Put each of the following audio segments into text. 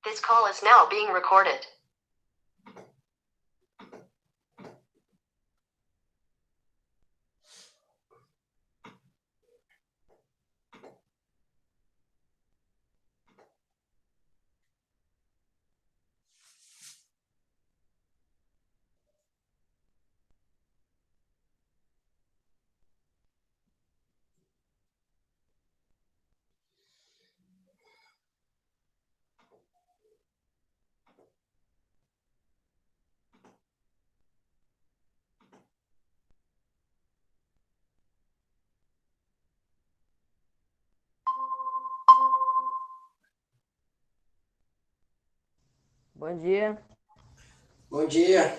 This call is now being recorded. Bom dia. Bom dia.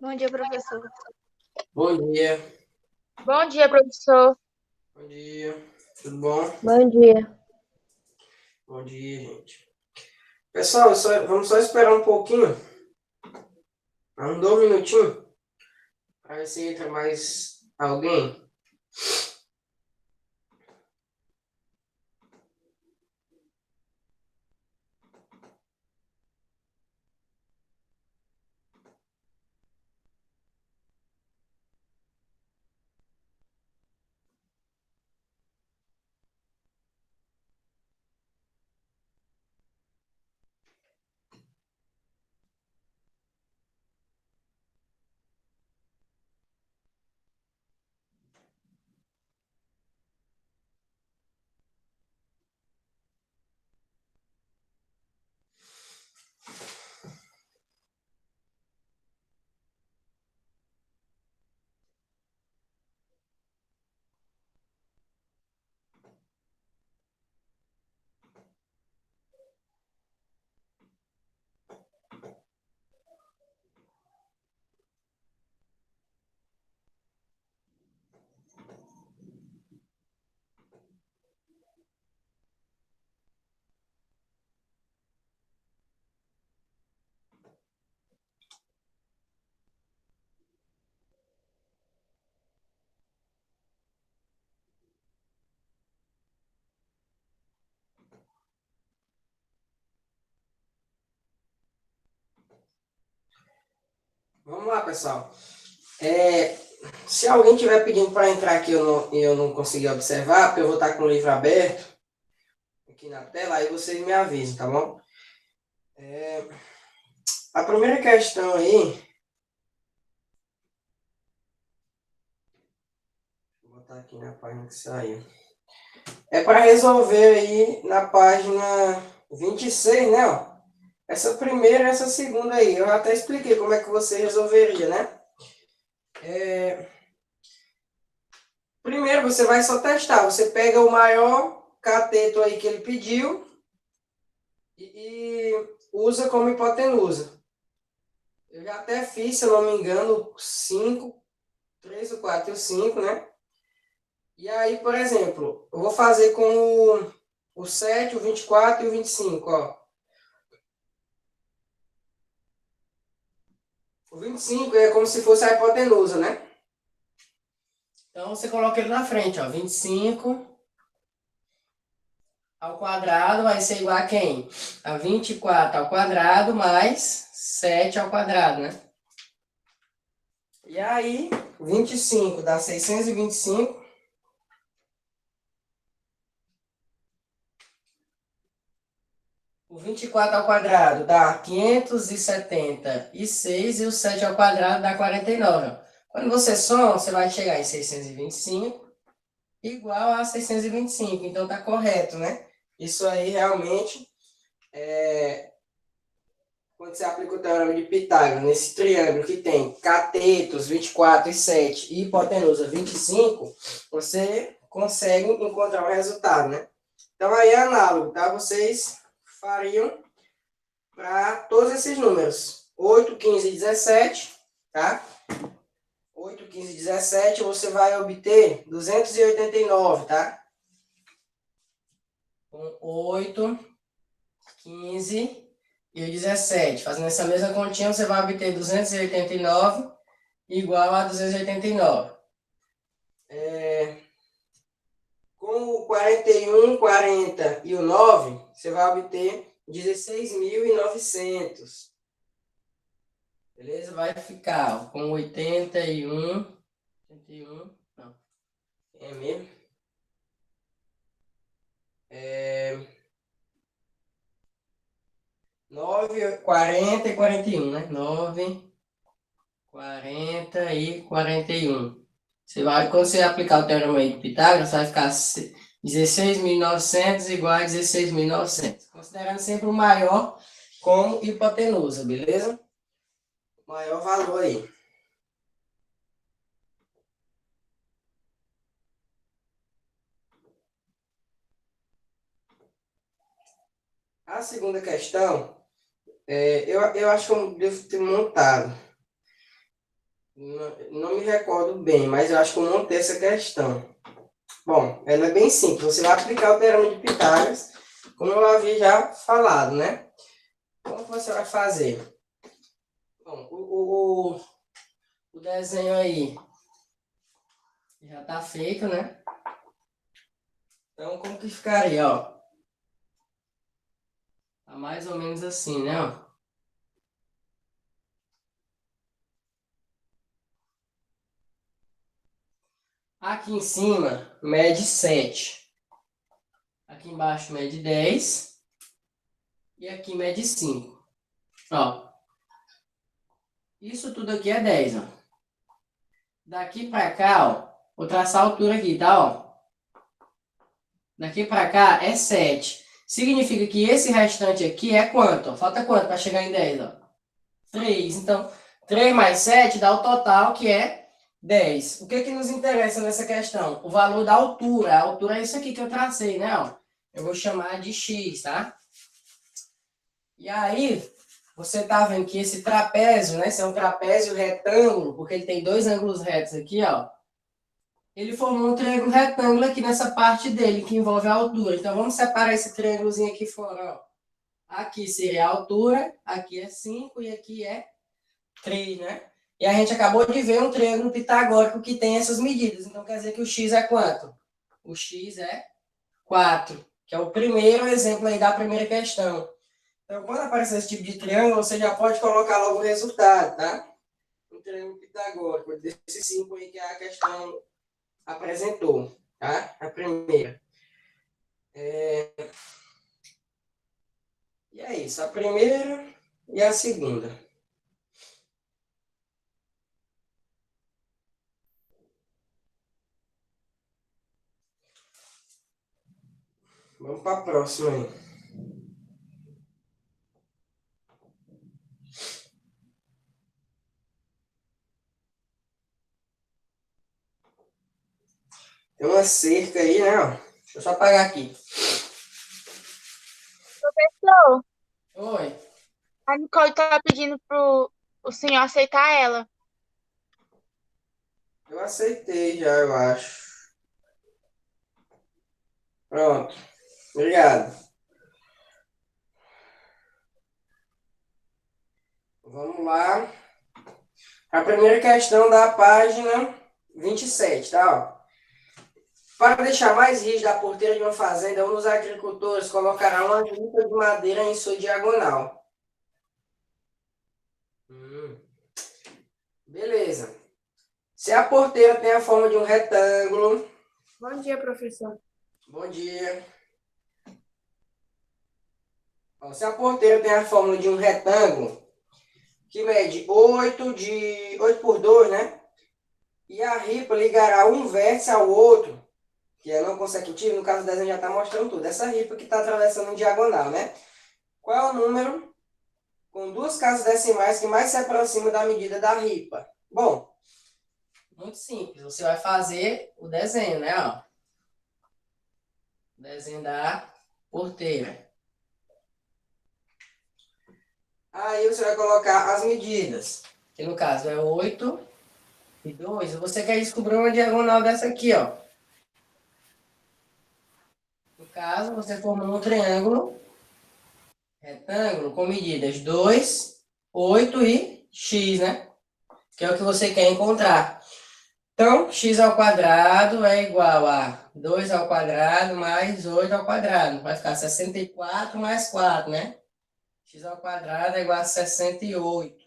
Bom dia, professor. Bom dia. Bom dia, professor. Bom dia. Tudo bom? Bom dia. Bom dia, gente. Pessoal, vamos só esperar um pouquinho. Uns 2 minutinhos. Para ver se entra mais alguém. Vamos lá, pessoal. Se alguém estiver pedindo para entrar aqui e eu não conseguir observar, porque eu vou estar com o livro aberto aqui na tela, aí vocês me avisam, tá bom? A primeira questão aí... Vou botar aqui na página que saiu. É para resolver aí na página 26, né? Ó. Essa primeira e essa segunda aí. Eu até expliquei como é que você resolveria, né? Primeiro você vai só testar. Você pega o maior cateto aí que ele pediu e usa como hipotenusa. Eu já até fiz, se eu não me engano, 5, 3, o 4 e o 5, né? E aí, por exemplo, eu vou fazer com o 7, o 24 e o 25, ó. O 25 é como se fosse a hipotenusa, né? Então, você coloca ele na frente, ó. 25 ao quadrado vai ser igual a quem? A 24 ao quadrado mais 7 ao quadrado, né? E aí, 25 dá 625. O 24 ao quadrado dá 576 e o 7 ao quadrado dá 49. Ó. Quando você soma, você vai chegar em 625 igual a 625. Então tá correto, né? Isso aí realmente quando você aplica o teorema de Pitágoras nesse triângulo que tem catetos 24 e 7 e hipotenusa 25, você consegue encontrar o resultado, né? Então aí é análogo, tá? Vocês fariam para todos esses números. 8, 15 e 17, tá? 8, 15 e 17, você vai obter 289, tá? Com 8, 15 e o 17. Fazendo essa mesma continha, você vai obter 289 igual a 289. Com o 41, 40 e o 9, você vai obter 16.900. Beleza? Vai ficar ó, com 81, não, é mesmo? 9, 40 e 41, né? 9, 40 e 41. Quando você aplicar o teorema aí de Pitágoras, vai ficar 16.900 igual a 16.900. Considerando sempre o maior como hipotenusa, beleza? Maior valor aí. A segunda questão, eu acho que eu devo ter montado. Não me recordo bem, mas eu acho que eu montei essa questão. Bom, ela é bem simples. Você vai aplicar o teorema de Pitágoras, como eu havia já falado, né? Como você vai fazer? Bom, o desenho aí já está feito, né? Então, como que ficaria, ó? Tá mais ou menos assim, né, ó? Aqui em cima, mede 7. Aqui embaixo, mede 10. E aqui, mede 5. Ó. Isso tudo aqui é 10, ó. Daqui pra cá, ó. Vou traçar a altura aqui, tá, ó? Daqui pra cá é 7. Significa que esse restante aqui é quanto? Ó? Falta quanto para chegar em 10, ó? 3. Então, 3 mais 7 dá o total, que é 10. O que nos interessa nessa questão? O valor da altura. A altura é isso aqui que eu tracei, né? Ó. Eu vou chamar de x, tá? E aí, você tá vendo que esse trapézio, né? Esse é um trapézio retângulo, porque ele tem dois ângulos retos aqui, ó. Ele formou um triângulo retângulo aqui nessa parte dele, que envolve a altura. Então, vamos separar esse triângulozinho aqui fora, ó. Aqui seria a altura, aqui é 5 e aqui é 3, né? E a gente acabou de ver um triângulo pitagórico que tem essas medidas. Então, quer dizer que o x é quanto? O x é 4, que é o primeiro exemplo aí da primeira questão. Então, quando aparecer esse tipo de triângulo, você já pode colocar logo o resultado, tá? Um triângulo pitagórico, desse 5 aí que a questão apresentou, tá? A primeira. E é isso, a primeira e a segunda. Vamos para a próxima aí. Tem uma cerca aí, né? Ó. Deixa eu só apagar aqui. Professor, Oi. a Nicole tá pedindo pro o senhor aceitar ela. Eu aceitei já, eu acho. Pronto. Obrigado. Vamos lá. A primeira questão da página 27, tá? Ó. Para deixar mais rígida a porteira de uma fazenda, um dos agricultores colocará uma ripa de madeira em sua diagonal. Beleza. Se a porteira tem a forma de um retângulo... Bom dia, professor. Bom dia. Ó, se a porteira tem a forma de um retângulo, que mede 8 por 2, né? E a ripa ligará um vértice ao outro, que é não consecutivo, no caso do desenho já está mostrando tudo. Essa ripa que está atravessando em diagonal, né? Qual é o número com duas casas decimais que mais se aproxima da medida da ripa? Bom, muito simples. Você vai fazer o desenho, né? Ó. Desenho da porteira. Aí você vai colocar as medidas, que no caso é 8 e 2. Você quer descobrir uma diagonal dessa aqui, ó. No caso, você formou um triângulo retângulo com medidas 2, 8 e x, né? Que é o que você quer encontrar. Então, x ao quadrado é igual a 2 ao quadrado mais 8 ao quadrado. Vai ficar 64 mais 4, né? X ao quadrado é igual a 68.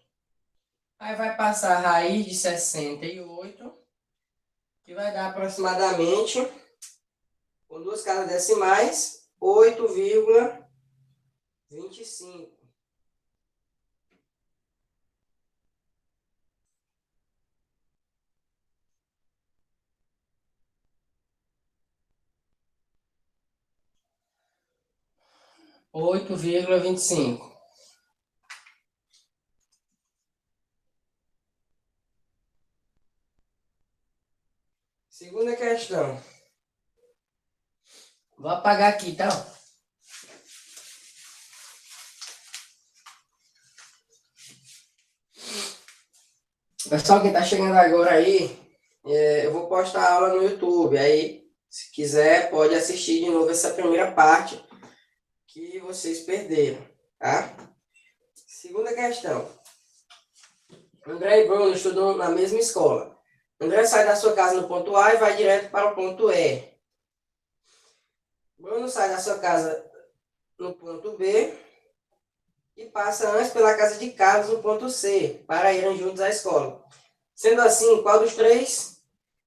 Aí vai passar a raiz de 68, que vai dar aproximadamente, com duas casas decimais, 8,25. Oito vírgula 25. Segunda questão. Vou apagar aqui, tá? Pessoal que está chegando agora aí, eu vou postar a aula no YouTube. Aí, se quiser, pode assistir de novo essa primeira parte que vocês perderam, tá? Segunda questão. André e Bruno estudam na mesma escola. André sai da sua casa no ponto A e vai direto para o ponto E. Bruno sai da sua casa no ponto B e passa antes pela casa de Carlos no ponto C, para irem juntos à escola. Sendo assim, qual dos três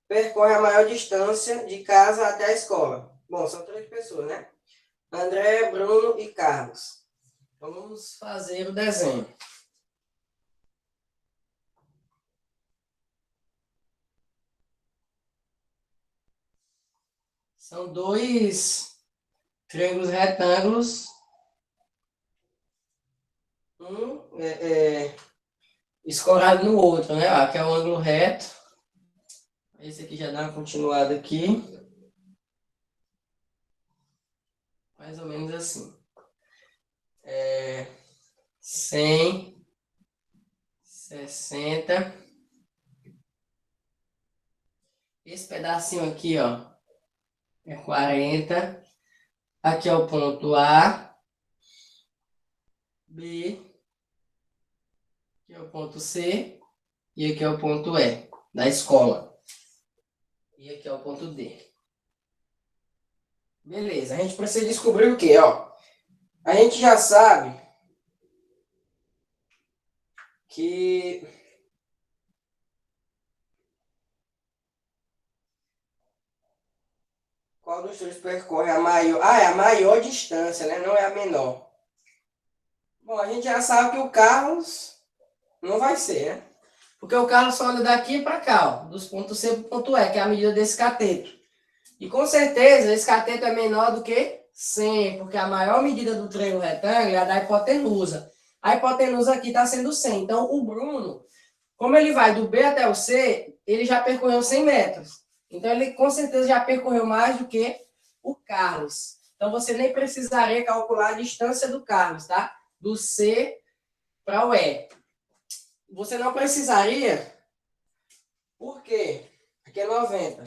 percorre a maior distância de casa até a escola? Bom, são três pessoas, né? André, Bruno e Carlos. Então, vamos fazer o desenho. São dois triângulos retângulos. Um escorado no outro, né? Aqui é o ângulo reto. Esse aqui já dá uma continuada aqui. Mais ou menos assim. 100, 60. Esse pedacinho aqui, ó, é 40. Aqui é o ponto A, B, aqui é o ponto C e aqui é o ponto E da escola. E aqui é o ponto D. Beleza, a gente precisa descobrir o quê? Ó, a gente já sabe que qual dos três percorre a maior... é a maior distância, né? Não é a menor. Bom, a gente já sabe que o Carlos não vai ser, né? Porque o Carlos só anda daqui para cá, ó, dos pontos C para o ponto E, que é a medida desse cateto. E com certeza esse cateto é menor do que 100, porque a maior medida do triângulo retângulo é a da hipotenusa. A hipotenusa aqui está sendo 100. Então, o Bruno, como ele vai do B até o C, ele já percorreu 100 metros. Então, ele com certeza já percorreu mais do que o Carlos. Então, você nem precisaria calcular a distância do Carlos, tá? Do C para o E. você não precisaria. Por quê? Aqui é 90.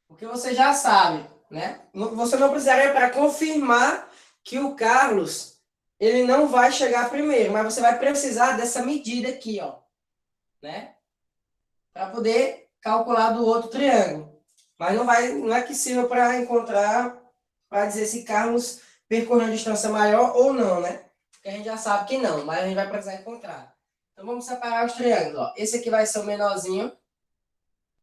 Porque você já sabe, né? Você não precisaria para confirmar que o Carlos ele não vai chegar primeiro, mas você vai precisar dessa medida aqui, ó, né? Para poder calcular do outro triângulo. Mas não é que sirva para encontrar, para dizer se Carlos percorreu uma distância maior ou não, né? Porque a gente já sabe que não, mas a gente vai precisar encontrar. Então vamos separar os triângulos, ó. Esse aqui vai ser o menorzinho,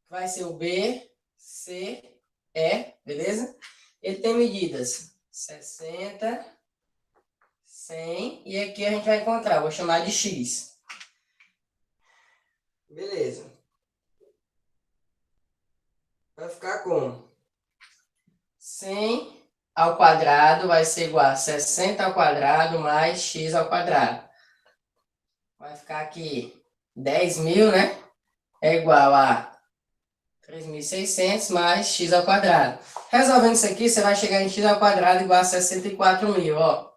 vai ser o B, C, E, beleza? Ele tem medidas 60, 100 e aqui a gente vai encontrar, vou chamar de X. Beleza. Vai ficar como? 100 ao quadrado vai ser igual a 60 ao quadrado mais x ao quadrado. Vai ficar aqui 10.000, né? É igual a 3.600 mais x ao quadrado. Resolvendo isso aqui, você vai chegar em x ao quadrado igual a 64.000, ó.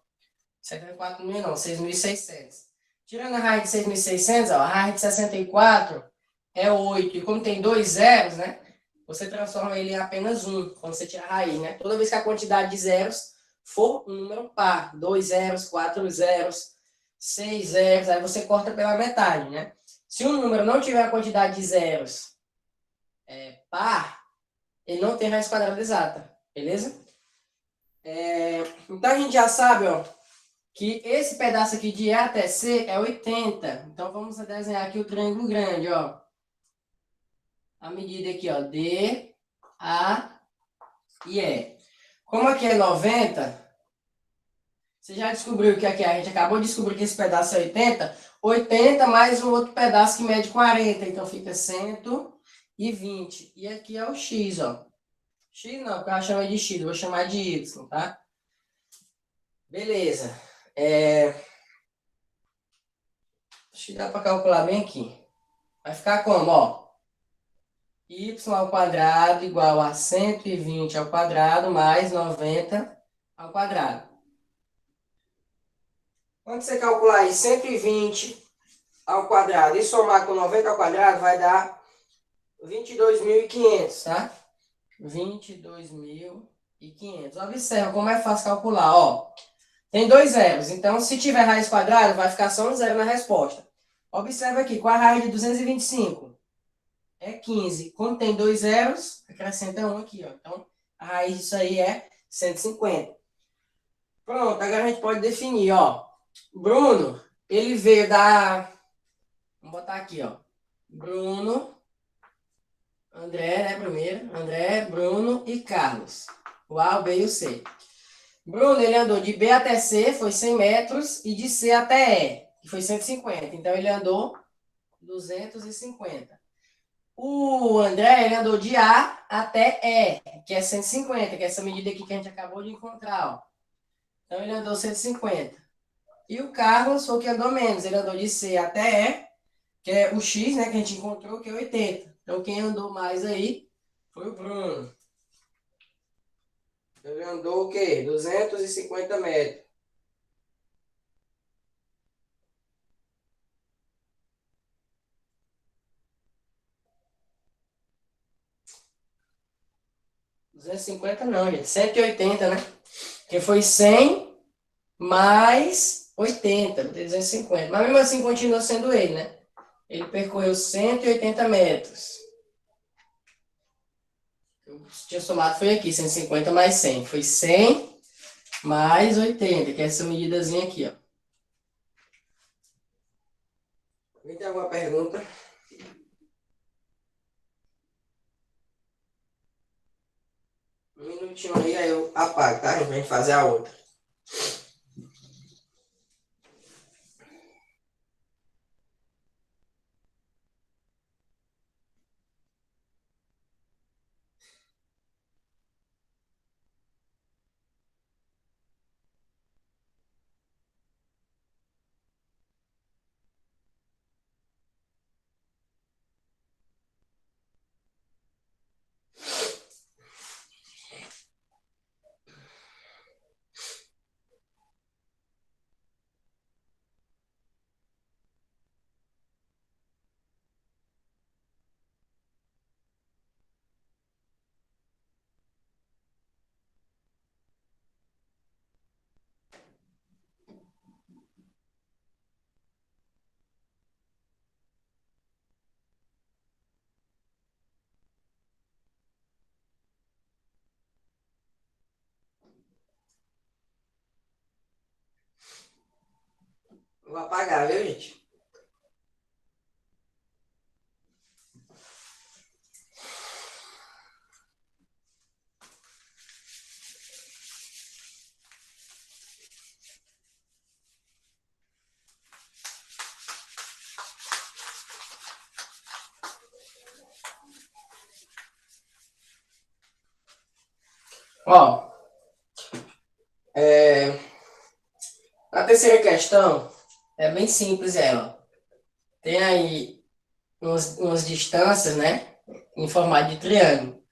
64.000 não, 6.600. Tirando a raiz de 6.600, ó, a raiz de 64 é 8. E como tem dois zeros, né? Você transforma ele em apenas um, quando você tira a raiz, né? Toda vez que a quantidade de zeros for um número par, 2 zeros, 4 zeros, 6 zeros, aí você corta pela metade, né? Se um número não tiver a quantidade de zeros par, ele não tem raiz quadrada exata, beleza? Então a gente já sabe, ó, que esse pedaço aqui de A até C é 80. Então vamos desenhar aqui o triângulo grande, ó. A medida aqui, ó, D, A e E. Como aqui é 90, você já descobriu que aqui a gente acabou de descobrir que esse pedaço é 80. 80 mais um outro pedaço que mede 40, então fica 120. E aqui é o X, ó. X não, porque eu chamo de X, eu vou chamar de Y, tá? Beleza. Acho que dá para calcular bem aqui. Vai ficar como, ó? Y ao quadrado igual a 120 ao quadrado mais 90 ao quadrado. Quando você calcular aí 120 ao quadrado e somar com 90 ao quadrado, vai dar 22.500, tá? 22.500. Observa como é fácil calcular, ó. Tem dois zeros, então se tiver raiz quadrada, vai ficar só um zero na resposta. Observa aqui, qual a raiz de 225? É 15. Como tem dois zeros, acrescenta um aqui, ó. Então, a raiz disso aí é 150. Pronto, agora a gente pode definir, ó. Bruno, ele veio da... Vamos botar aqui, ó. Bruno, André, né, primeiro. André, Bruno e Carlos. O A, o B e o C. Bruno, ele andou de B até C, foi 100 metros, e de C até E, que foi 150. Então, ele andou 250. O André, ele andou de A até E, que é 150, que é essa medida aqui que a gente acabou de encontrar, ó. Então, ele andou 150. E o Carlos foi o que andou menos. Ele andou de C até E, que é o X, né, que a gente encontrou, que é 80. Então, quem andou mais aí foi o Bruno. Ele andou o quê? 250 metros. $250 não, gente. 180, né? Porque foi 100 mais 80, 250. Mas mesmo assim continua sendo ele, né? Ele percorreu 180 metros. Eu tinha somado, foi aqui, 150 mais 100. Foi 100 mais 80, que é essa medidazinha aqui, ó. Alguém tem alguma pergunta? Um minutinho aí eu apago, tá? A gente vai fazer a outra. Vou apagar, viu, gente? Ó, a terceira questão é bem simples ela. Tem aí umas distâncias, né? Em formato de triângulo.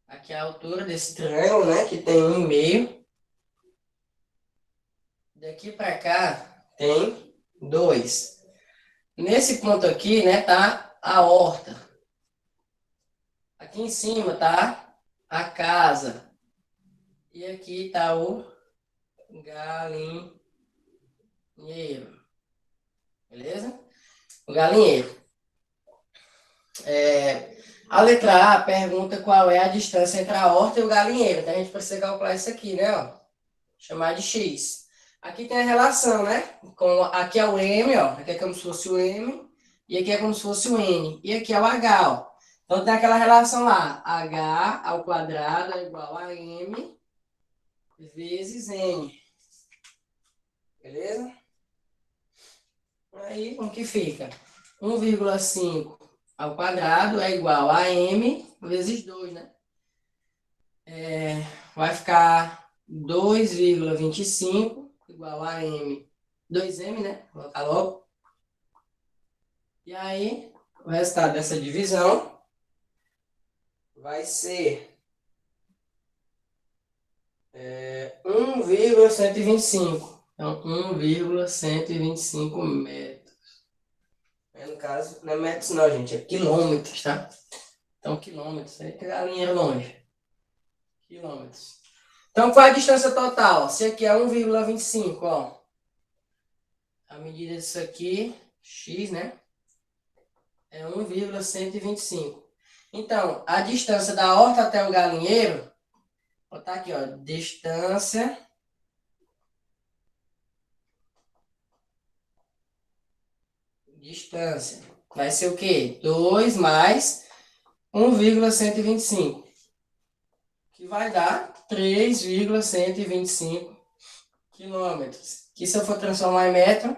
Aqui é a altura desse triângulo, né? Que tem 1,5. Daqui para cá tem 2. Nesse ponto aqui, né? Tá a horta. Aqui em cima tá a casa. E aqui tá o galinheiro. Beleza? O galinheiro. A letra A pergunta qual é a distância entre a horta e o galinheiro. Então a gente precisa calcular isso aqui, né? Ó, chamar de x. Aqui tem a relação, né? Aqui é o m, ó. Aqui é como se fosse o m. E aqui é como se fosse o n. E aqui é o h, ó. Então tem aquela relação lá. H ao quadrado é igual a m vezes n. Beleza? Aí, como que fica? 1,5 ao quadrado é igual a m vezes 2, né? Vai ficar 2,25 igual a m, 2m, né? Vou colocar logo. E aí, o resultado dessa divisão vai ser 1,125. Então, 1,125 metros. No caso, não é metros não, gente, é quilômetros, tá? Então, quilômetros, aí tem a linha longe. Quilômetros. Então, qual é a distância total? Se aqui é 1,25, ó. A medida disso aqui, x, né? É 1,125. Então, a distância da horta até o galinheiro, vou botar aqui, ó, distância vai ser o quê? 2 mais 1,125, que vai dar 3,125 quilômetros. Que se eu for transformar em metro,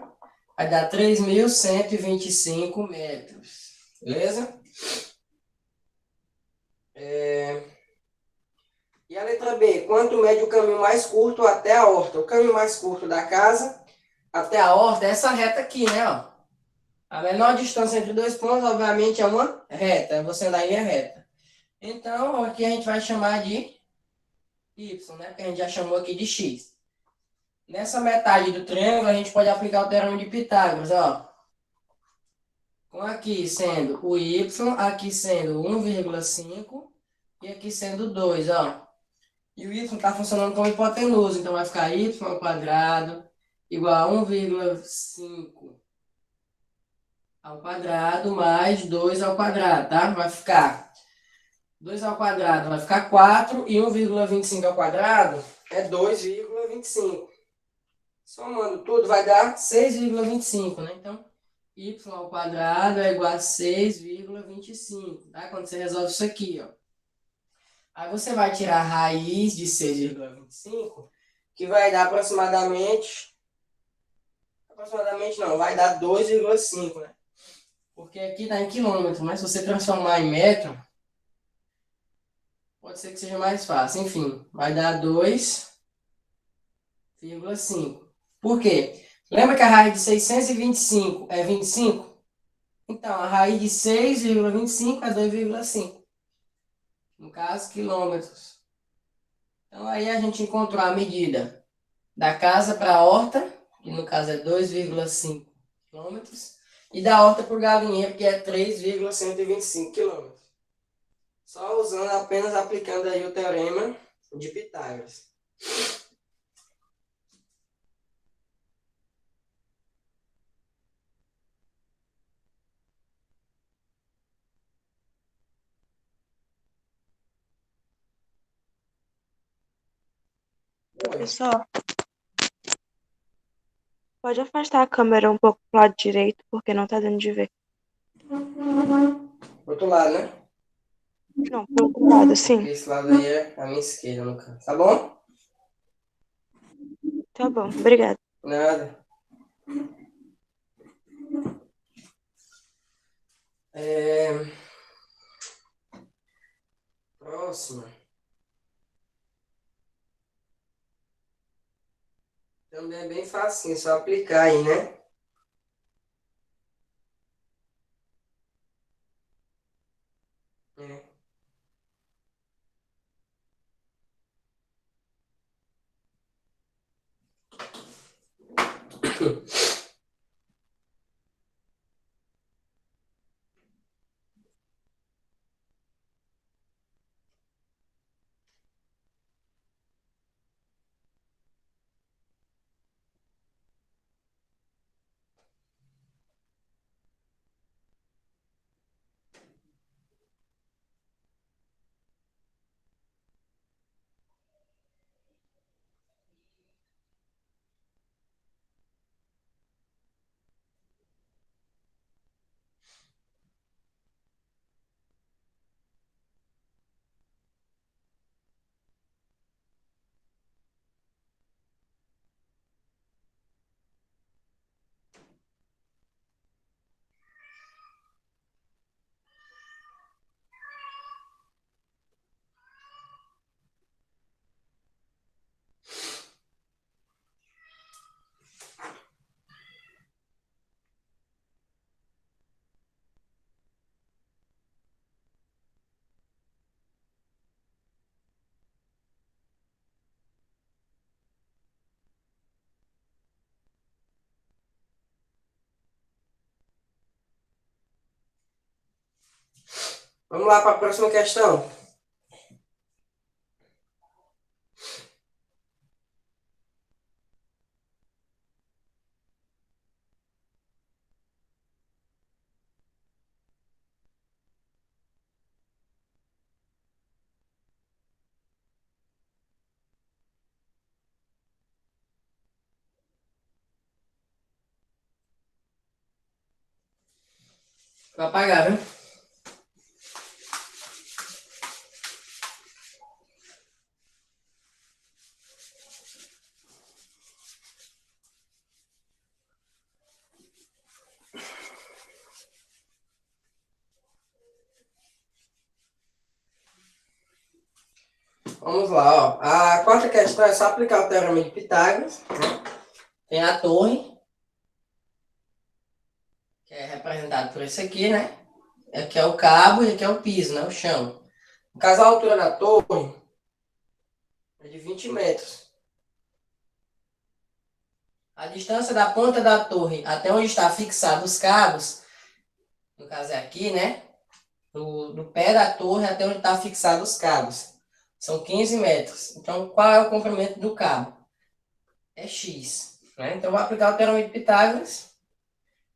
vai dar 3.125 metros. Beleza? E a letra B, quanto mede o caminho mais curto até a horta? O caminho mais curto da casa até a horta é essa reta aqui, né? Ó. A menor distância entre dois pontos, obviamente, é uma reta. É você andar em linha reta. Então, aqui a gente vai chamar de y, né? Porque a gente já chamou aqui de x. Nessa metade do triângulo, a gente pode aplicar o teorema de Pitágoras, ó. Com aqui sendo o y, aqui sendo 1,5 e aqui sendo 2, ó. E o y está funcionando como hipotenusa, então vai ficar y ao quadrado igual a 1,5 ao quadrado mais 2 ao quadrado, tá? Vai ficar 2 ao quadrado vai ficar 4 e 1,25 ao quadrado é 2,25. Somando tudo vai dar 6,25, né? Então, y ao quadrado é igual a 6,25, tá? Quando você resolve isso aqui, ó. Aí você vai tirar a raiz de 6,25, que vai dar aproximadamente não, vai dar 2,5, né? Porque aqui dá em quilômetro, mas se você transformar em metro, pode ser que seja mais fácil. Enfim, vai dar 2,5. Por quê? Lembra que a raiz de 625 é 25? Então, a raiz de 6,25 é 2,5. No caso, quilômetros. Então, aí a gente encontrou a medida da casa para a horta, que no caso é 2,5 quilômetros, e da horta para o galinheiro, que é 3,125 quilômetros. Só usando, apenas aplicando aí o teorema de Pitágoras. Professor, Pode afastar a câmera um pouco pro lado direito, porque não tá dando de ver. Outro lado, né? Não, pro outro lado, sim. Esse lado aí é a minha esquerda, no caso. Tá bom? Tá bom, obrigada. Nada. Próxima. Também é bem fácil, só aplicar aí, né? É. Vamos lá para a próxima questão. Vai apagar, viu? Vamos lá, ó. A quarta questão é só aplicar o teorema de Pitágoras, né? Tem a torre, que é representado por esse aqui, né? Aqui é o cabo e aqui é o piso, né? O chão. No caso, a altura da torre é de 20 metros. A distância da ponta da torre até onde está fixado os cabos, no caso é aqui, né? Do pé da torre até onde está fixado os cabos. São 15 metros. Então, qual é o comprimento do cabo? É x. Né? Então, vou aplicar o teorema de Pitágoras.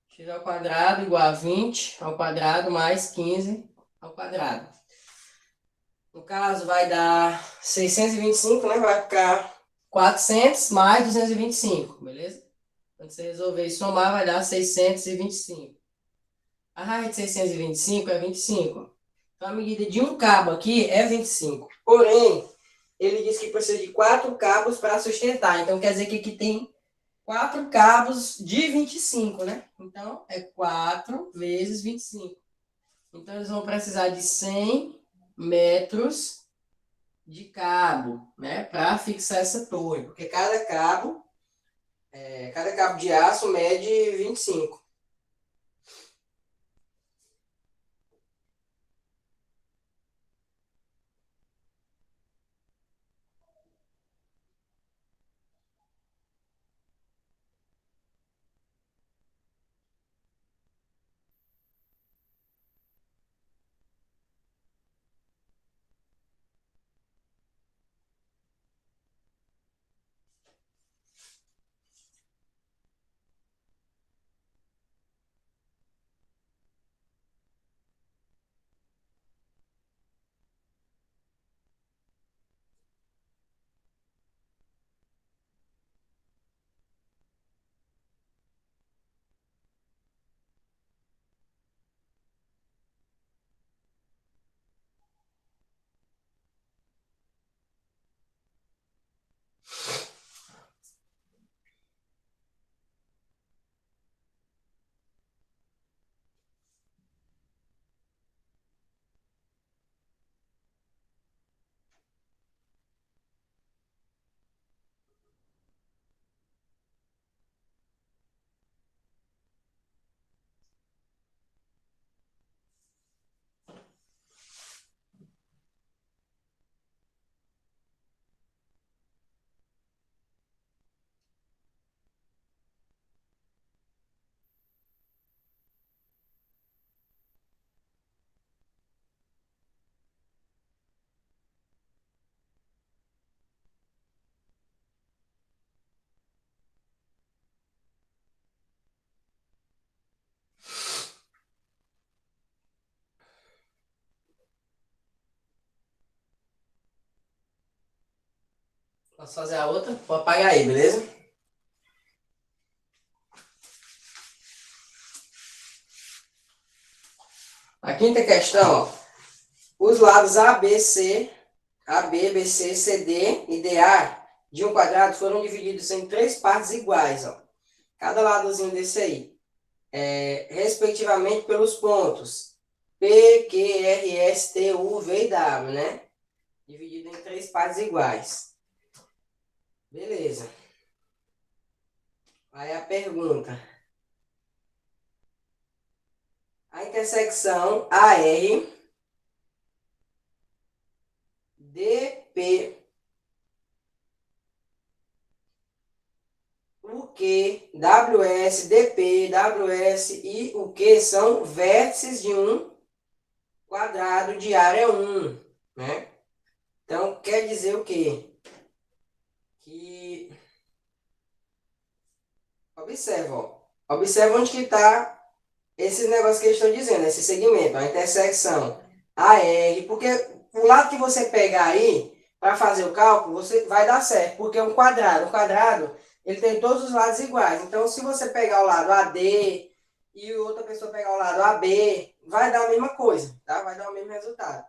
X ao quadrado igual a 20 ao quadrado mais 15 ao quadrado. No caso, vai dar 625, né? Vai ficar 400 mais 225, beleza? Quando você resolver somar, vai dar 625. A raiz de 625 é 25. Então, a medida de um cabo aqui é 25. Porém, ele diz que precisa de 4 cabos para sustentar. Então, quer dizer que aqui tem 4 cabos de 25, né? Então, é 4 vezes 25. Então, eles vão precisar de 100 metros de cabo, né? Para fixar essa torre. Porque cada cabo de aço mede 25. Posso fazer a outra? Vou apagar aí, beleza? A quinta questão, ó. Os lados ABC, BC, CD e DA de um quadrado foram divididos em 3 partes iguais, ó. Cada ladozinho desse aí, respectivamente pelos pontos P, Q, R, S, T, U, V e W, né? Dividido em 3 partes iguais. Beleza. Aí a pergunta. A intersecção AR, DP, UQ, WS, DP, WS e UQ são vértices de um quadrado de área 1, né? Então, quer dizer o quê? Que... Observa, ó. Observa onde que está esse negócio que eles estão dizendo, esse segmento, a intersecção AR, porque o lado que você pegar aí, para fazer o cálculo, você vai dar certo, porque é um quadrado, ele tem todos os lados iguais. Então, se você pegar o lado AD e outra pessoa pegar o lado AB, vai dar a mesma coisa, tá? Vai dar o mesmo resultado.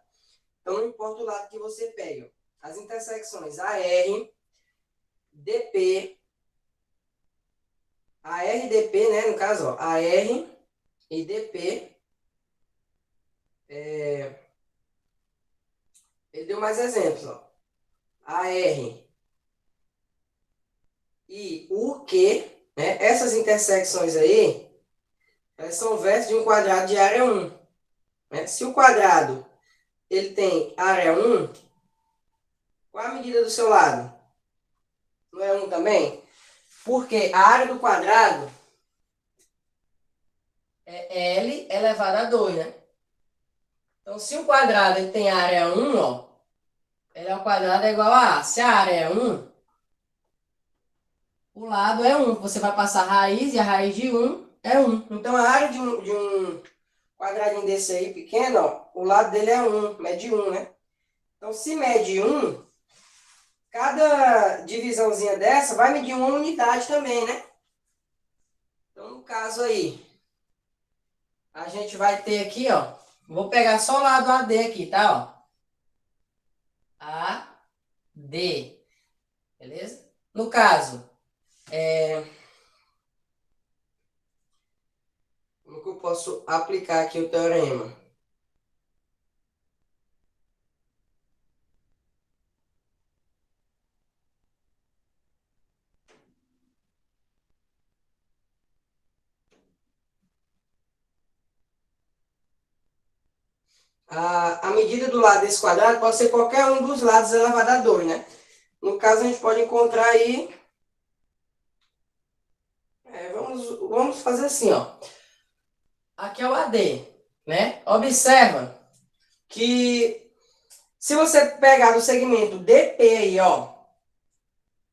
Então, não importa o lado que você pega. As intersecções AR, DP, ARDP, né? No caso, ó, AR e DP. Ele deu mais exemplos, ó. AR e UQ, né? Essas intersecções aí, elas são vértices de um quadrado de área 1. Né? Se o quadrado ele tem área 1, qual a medida do seu lado? Não é 1 também? Porque a área do quadrado é L elevado a 2, né? Então, se o quadrado ele tem área 1, ó, L ao quadrado é igual a A. Se a área é 1, o lado é 1. Você vai passar a raiz e a raiz de 1 é 1. Então, a área de um quadradinho desse aí pequeno, ó, o lado dele é 1, mede 1, né? Então, se mede 1, cada divisãozinha dessa vai medir uma unidade também, né? Então, no caso aí, a gente vai ter aqui, ó, vou pegar só o lado AD aqui, tá? Ó. AD, beleza? No caso, como que eu posso aplicar aqui o teorema? A medida do lado desse quadrado pode ser qualquer um dos lados elevado a 2, né? No caso, a gente pode encontrar aí... vamos fazer assim, ó. Aqui é o AD, né? Observa que se você pegar do segmento DP aí, ó,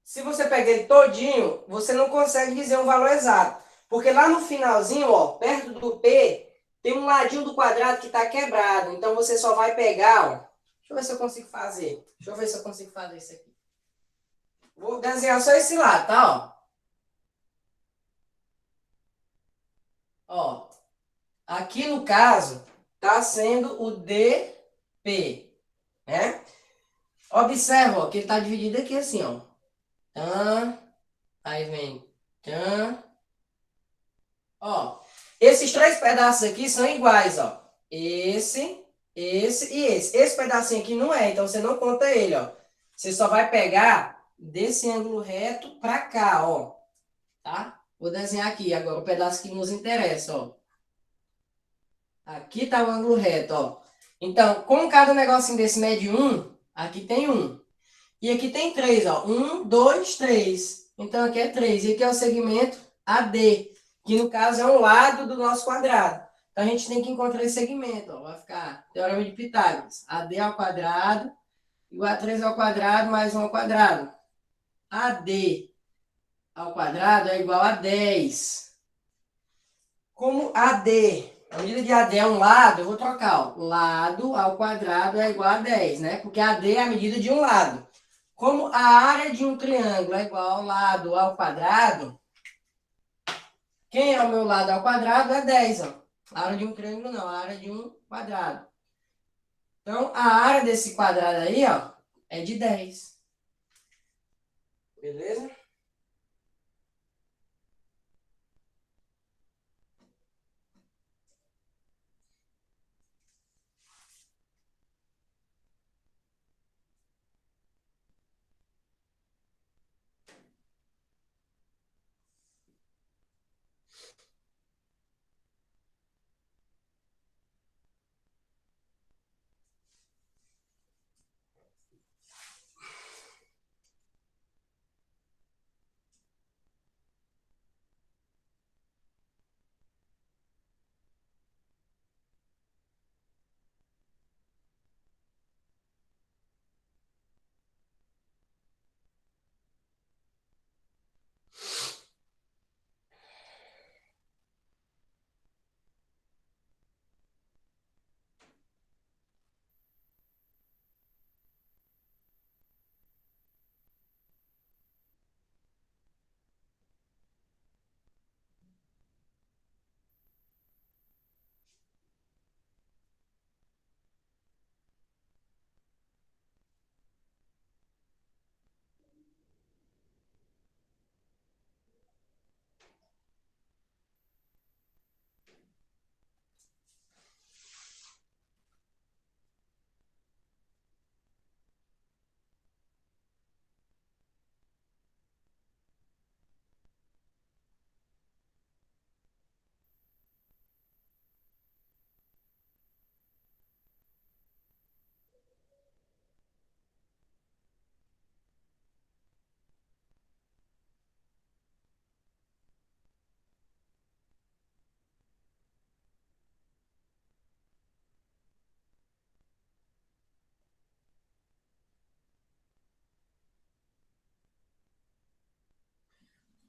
se você pegar ele todinho, você não consegue dizer um valor exato. Porque lá no finalzinho, ó, perto do P, tem um ladinho do quadrado que está quebrado. Então, você só vai pegar, ó. Deixa eu ver se eu consigo fazer. Deixa eu ver se eu consigo fazer isso aqui. Vou desenhar só esse lado, tá? Ó. Aqui, no caso, está sendo o DP, né? Observa, ó, que ele está dividido aqui assim, ó. Aí vem. Ó. Esses 3 pedaços aqui são iguais, ó. Esse e esse. Esse pedacinho aqui não é, então você não conta ele, ó. Você só vai pegar desse ângulo reto pra cá, ó. Tá? Vou desenhar aqui agora o pedaço que nos interessa, ó. Aqui tá o ângulo reto, ó. Então, como cada negocinho desse mede 1, aqui tem 1. E aqui tem 3, ó. 1, 2, 3. Então, aqui é 3. E aqui é o segmento AD, que no caso é um lado do nosso quadrado. Então, a gente tem que encontrar esse segmento, ó. Vai ficar Teorema de Pitágoras. AD ao quadrado igual a 3 ao quadrado mais 1 ao quadrado. AD ao quadrado é igual a 10. Como AD, a medida de AD é um lado, eu vou trocar, ó. Lado ao quadrado é igual a 10, né? Porque AD é a medida de um lado. como a área de um triângulo é igual ao lado ao quadrado, quem é o meu lado ao quadrado é 10, ó. A área de um triângulo não, a área de um quadrado. Então, a área desse quadrado aí, ó, é de 10. Beleza?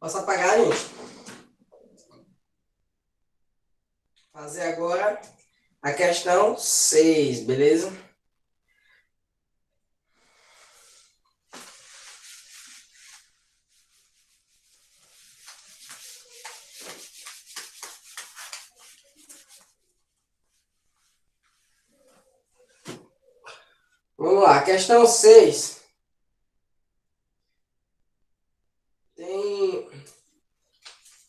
Posso apagar, gente? Fazer agora a questão 6, beleza? Vamos lá, questão 6. Tem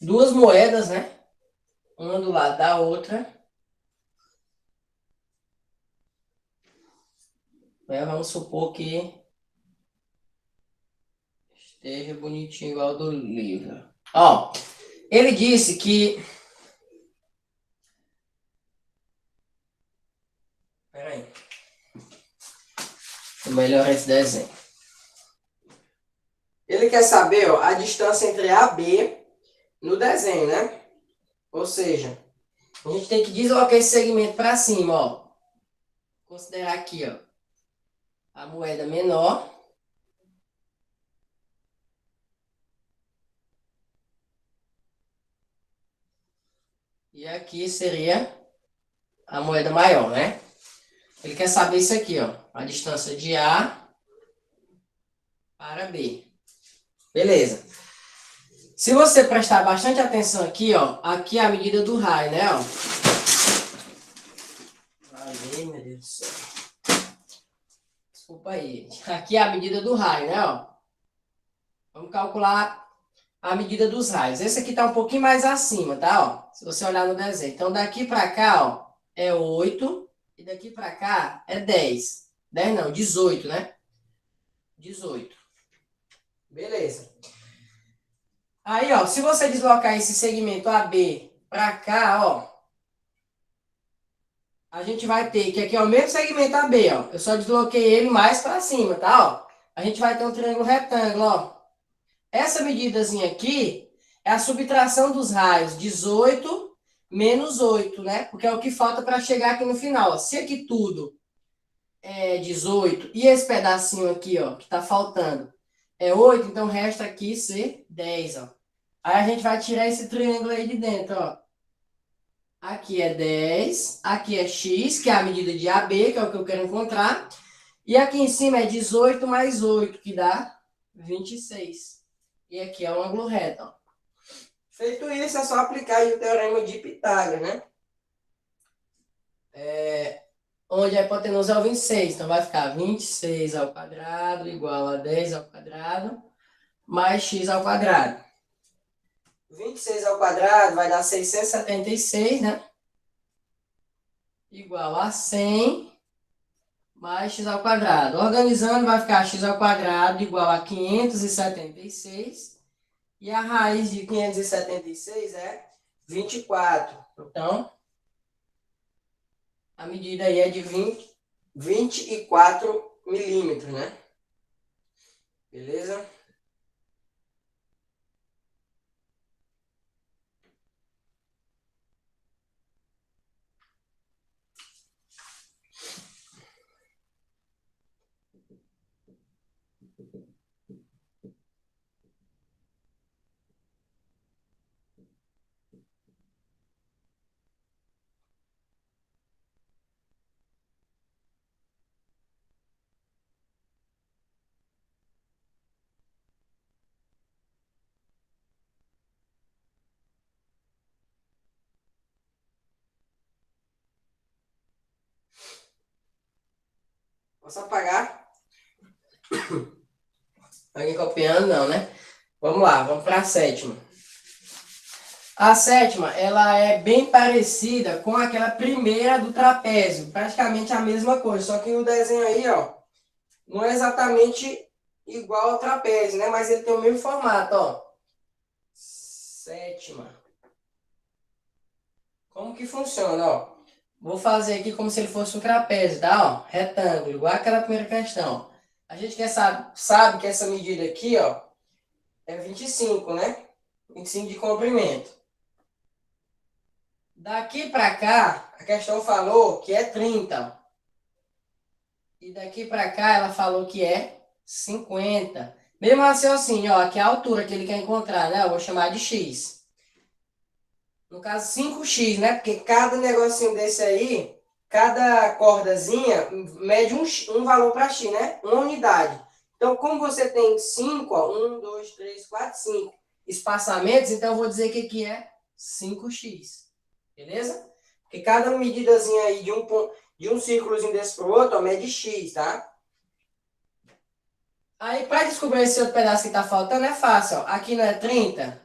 duas moedas, né? Uma do lado da outra. Vamos supor que esteja bonitinho igual do livro. Ó, ele disse que... Peraí. Deixa eu melhorar esse desenho. Ele quer saber, ó, a distância entre A e B no desenho, né? Ou seja, a gente tem que deslocar esse segmento para cima, ó. Considerar aqui, ó, a moeda menor. E aqui seria a moeda maior, né? Ele quer saber isso aqui, ó. A distância de A para B. Beleza. Se você prestar bastante atenção aqui, ó. Aqui é a medida do raio, né, ó. Ai, meu Deus do céu. Desculpa aí. Aqui é a medida do raio, né, ó. Vamos calcular a medida dos raios. Esse aqui tá um pouquinho mais acima, tá, ó? Se você olhar no desenho. Então, daqui para cá, ó, é 8. E daqui para cá é 10. 10 não, 18, né? 18. Beleza. Aí, ó, se você deslocar esse segmento AB para cá, ó, a gente vai ter que aqui é o mesmo segmento AB, ó. Eu só desloquei ele mais para cima, tá, ó? A gente vai ter um triângulo retângulo, ó. Essa medidazinha aqui é a subtração dos raios 18 menos 8, né? Porque é o que falta para chegar aqui no final, ó. Se aqui tudo é 18 e esse pedacinho aqui, ó, que tá faltando é 8, então resta aqui ser 10, ó. Aí a gente vai tirar esse triângulo aí de dentro, ó. Aqui é 10, aqui é x, que é a medida de AB, que é o que eu quero encontrar, E aqui em cima é 18 mais 8, que dá 26. E aqui é um ângulo reto, ó. Feito isso, é só aplicar aí o teorema de Pitágoras, né? Onde a hipotenusa é o 26. Então, vai ficar 26 ao quadrado igual a 10 ao quadrado mais x ao quadrado. 26 ao quadrado vai dar 676, né? Igual a 100 mais x ao quadrado. Organizando, vai ficar x ao quadrado igual a 576. E a raiz de 576 é 24. Então, a medida aí é de 24 milímetros, né? Beleza? Posso apagar? Alguém copiando? Não, né? Vamos lá, vamos para a sétima. A sétima, ela é bem parecida com aquela primeira do trapézio. Praticamente a mesma coisa, só que o desenho aí, ó, não é exatamente igual ao trapézio, né? Mas ele tem o mesmo formato, ó. Sétima. Como que funciona, ó? Vou fazer aqui como se ele fosse um trapézio, tá? Ó, retângulo, igual aquela primeira questão. A gente sabe que essa medida aqui, ó, é 25, né? 25 de comprimento. Daqui para cá, a questão falou que é 30. E daqui para cá, ela falou que é 50. Mesmo assim, ó, aqui é a altura que ele quer encontrar, né? Eu vou chamar de x. No caso, 5x, né? Porque cada negocinho desse aí, cada cordazinha mede um valor para x, né? Uma unidade. Então, como você tem 5, ó, 1, 2, 3, 4, 5 espaçamentos, então eu vou dizer que aqui é 5x. Beleza? Porque cada medidazinha aí de um círculozinho desse para o outro, ó, mede x, tá? Aí, para descobrir esse outro pedaço que está faltando, é fácil, ó. Aqui não é 30,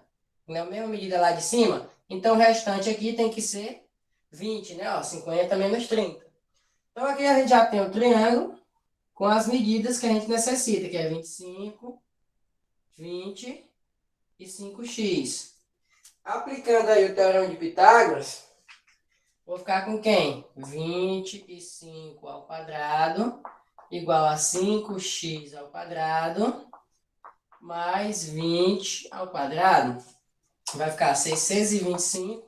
não é a mesma medida lá de cima, então o restante aqui tem que ser 20, né? Ó, 50 menos 30. Então, aqui a gente já tem o triângulo com as medidas que a gente necessita, que é 25, 20 e 5x. Aplicando aí o teorema de Pitágoras, vou ficar com quem? 25 ao quadrado igual a 5x ao quadrado mais 20 ao quadrado. Vai ficar 625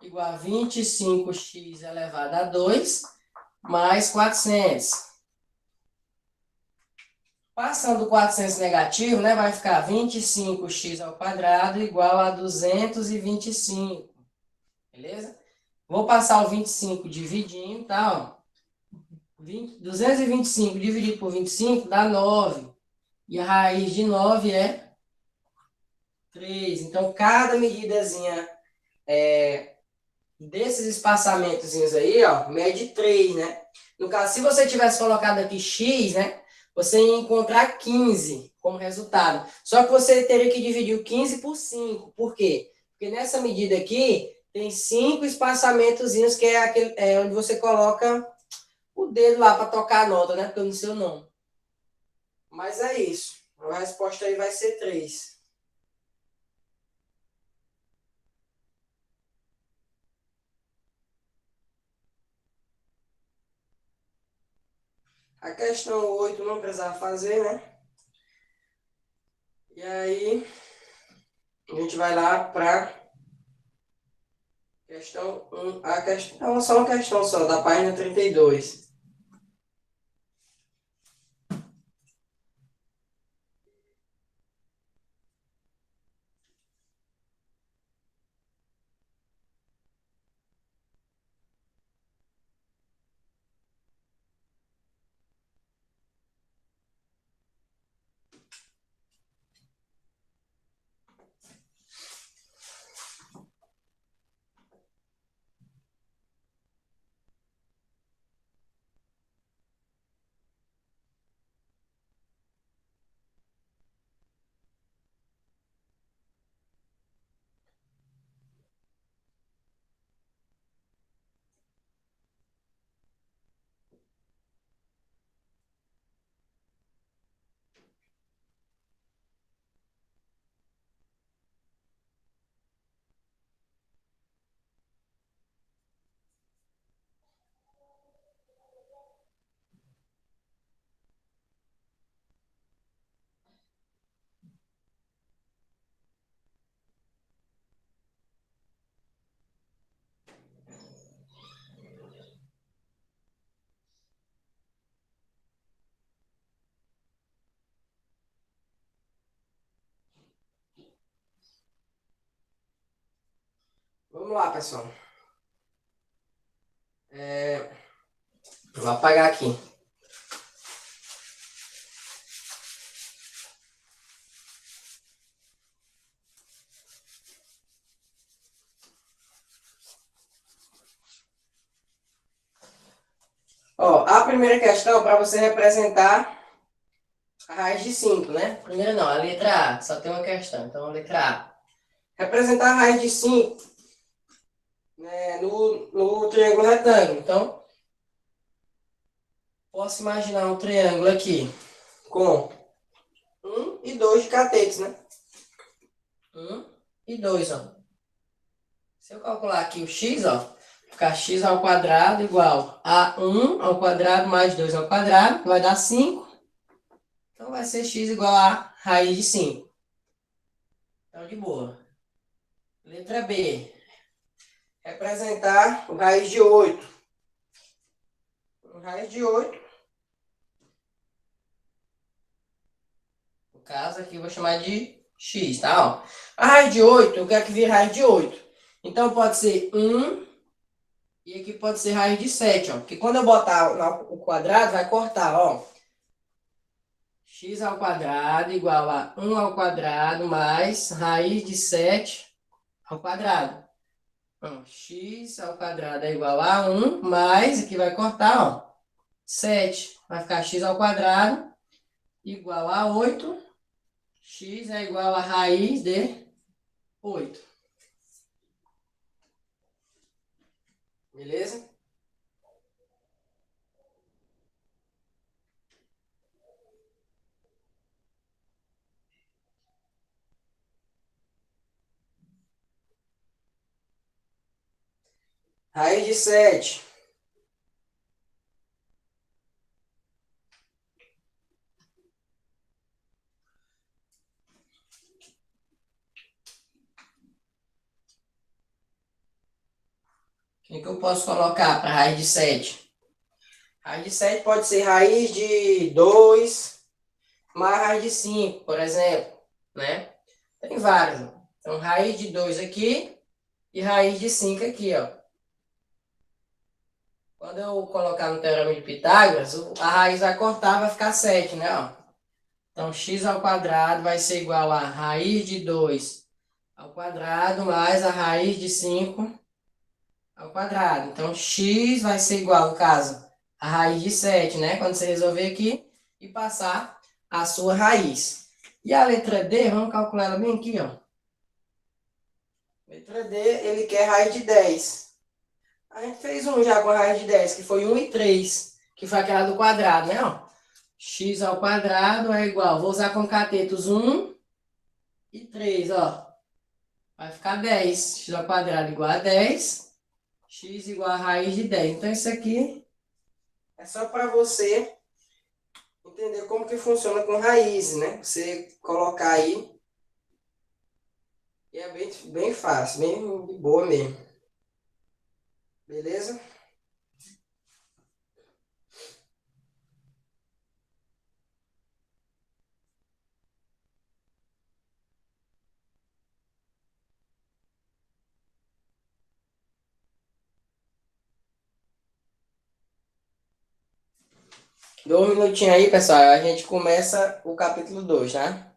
igual a 25x elevado a 2 mais 400. Passando o 400 negativo, né, vai ficar 25x ao quadrado igual a 225. Beleza? Vou passar o 25 dividindo, tá? Ó. 225 dividido por 25 dá 9. E a raiz de 9 é 3. Então, cada medidazinha desses espaçamentozinhos aí, ó, mede 3, né? No caso, se você tivesse colocado aqui x, né? Você ia encontrar 15 como resultado. Só que você teria que dividir o 15 por 5. Por quê? Porque nessa medida aqui, tem 5 espaçamentozinhos, que é aquele, onde você coloca o dedo lá para tocar a nota, né? Porque eu não sei o nome. Mas é isso. A resposta aí vai ser 3. A questão 8 não precisava fazer, né? E aí, a gente vai lá para questão 1. A questão, só uma questão só, da página 32. Vamos lá, pessoal. Vou apagar aqui. Ó, a primeira questão para você representar a raiz de 5, né? Primeira não, a letra A, só tem uma questão. Então, a letra A. Representar a raiz de 5, né, no triângulo retângulo. Então, posso imaginar um triângulo aqui com 1 e 2 de catetos, né? 1 e 2, ó. Se eu calcular aqui o x, ó, ficar x ao quadrado igual a 1 ao quadrado mais 2 ao quadrado, vai dar 5. Então, vai ser x igual a raiz de 5. Então, de boa. Letra B. Representar o raiz de 8. O raiz de 8. No caso, aqui eu vou chamar de x, tá? Ó. A raiz de 8, eu quero que vire raiz de 8. Então, pode ser 1 e aqui pode ser raiz de 7, ó. Porque quando eu botar o quadrado, vai cortar, ó. X ao quadrado igual a 1 ao quadrado mais raiz de 7 ao quadrado. Então, x ao quadrado é igual a 1 mais, aqui vai cortar, ó, 7. Vai ficar x ao quadrado igual a 8. X é igual a raiz de 8. Beleza? Raiz de 7. O que eu posso colocar para raiz de 7? Raiz de 7 pode ser raiz de 2 mais raiz de 5, por exemplo, né? Tem várias, ó. Então, raiz de 2 aqui e raiz de 5 aqui, ó. Quando eu colocar no Teorema de Pitágoras, a raiz vai cortar, vai ficar 7, né? Ó. Então, x ao quadrado vai ser igual a raiz de 2 ao quadrado mais a raiz de 5 ao quadrado. Então, x vai ser igual, no caso, a raiz de 7, né? Quando você resolver aqui e passar a sua raiz. E a letra D, vamos calcular ela bem aqui, ó. Letra D, ele quer raiz de 10. A gente fez um já com a raiz de 10, que foi 1 e 3, que foi aquela do quadrado, né? Ó. X ao quadrado é igual, vou usar como catetos 1 e 3, ó. Vai ficar 10. X ao quadrado igual a 10. X igual a raiz de 10. Então, isso aqui é só para você entender como que funciona com raízes, né? Você colocar aí. E é bem fácil, bem de boa mesmo. Beleza? Dois minutinhos aí, pessoal. A gente começa o capítulo 2, tá?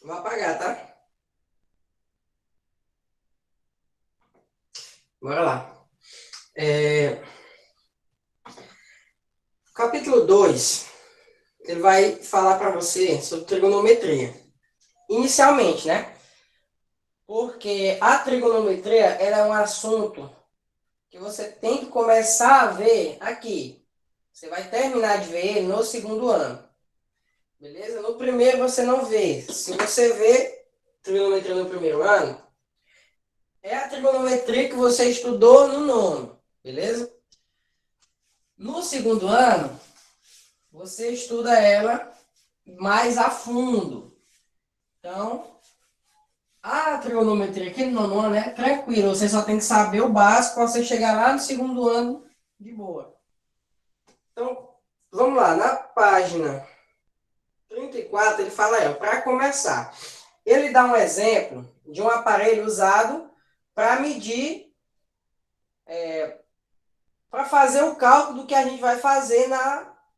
Vou apagar, tá? Bora lá. Capítulo 2, ele vai falar para você sobre trigonometria. Inicialmente, né? Porque a trigonometria ela é um assunto que você tem que começar a ver aqui. Você vai terminar de ver ele no segundo ano. Beleza? No primeiro você não vê. Se você vê trigonometria no primeiro ano, é a trigonometria que você estudou no nono. Beleza? No segundo ano, você estuda ela mais a fundo. Então, a trigonometria aqui no nono ano é tranquilo. Você só tem que saber o básico para você chegar lá no segundo ano de boa. Então, vamos lá. Na página 34, ele fala, para começar, ele dá um exemplo de um aparelho usado para medir, para fazer o cálculo do que a gente vai fazer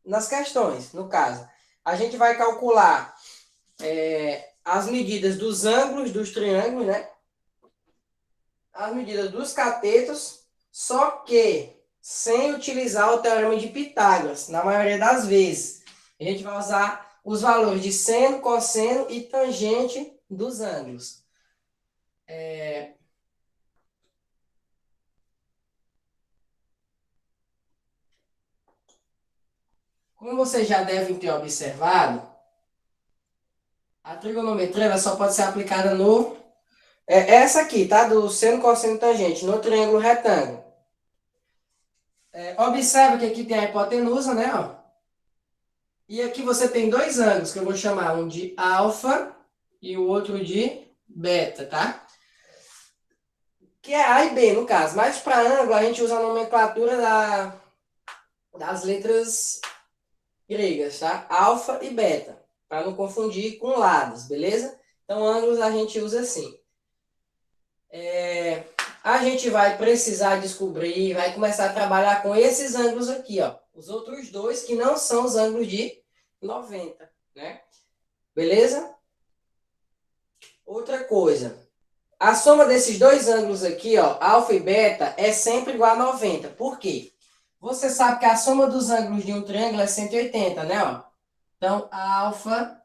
nas questões, no caso. A gente vai calcular as medidas dos ângulos dos triângulos, né? As medidas dos catetos, só que sem utilizar o teorema de Pitágoras, na maioria das vezes. A gente vai usar os valores de seno, cosseno e tangente dos ângulos. Como vocês já devem ter observado, a trigonometria ela só pode ser aplicada no... essa aqui, tá? Do seno, cosseno e tangente, no triângulo retângulo. Observa que aqui tem a hipotenusa, né? Ó. E aqui você tem dois ângulos, que eu vou chamar um de alfa e o outro de beta, tá? Que é A e B, no caso. Mas para ângulo, a gente usa a nomenclatura das letras gregas, tá? Alfa e beta, para não confundir com lados, beleza? Então, ângulos a gente usa assim. A gente vai precisar descobrir, vai começar a trabalhar com esses ângulos aqui, ó. Os outros dois que não são os ângulos de 90, né? Beleza? Outra coisa. A soma desses dois ângulos aqui, ó, alfa e beta, é sempre igual a 90. Por quê? Você sabe que a soma dos ângulos de um triângulo é 180, né? Ó? Então, alfa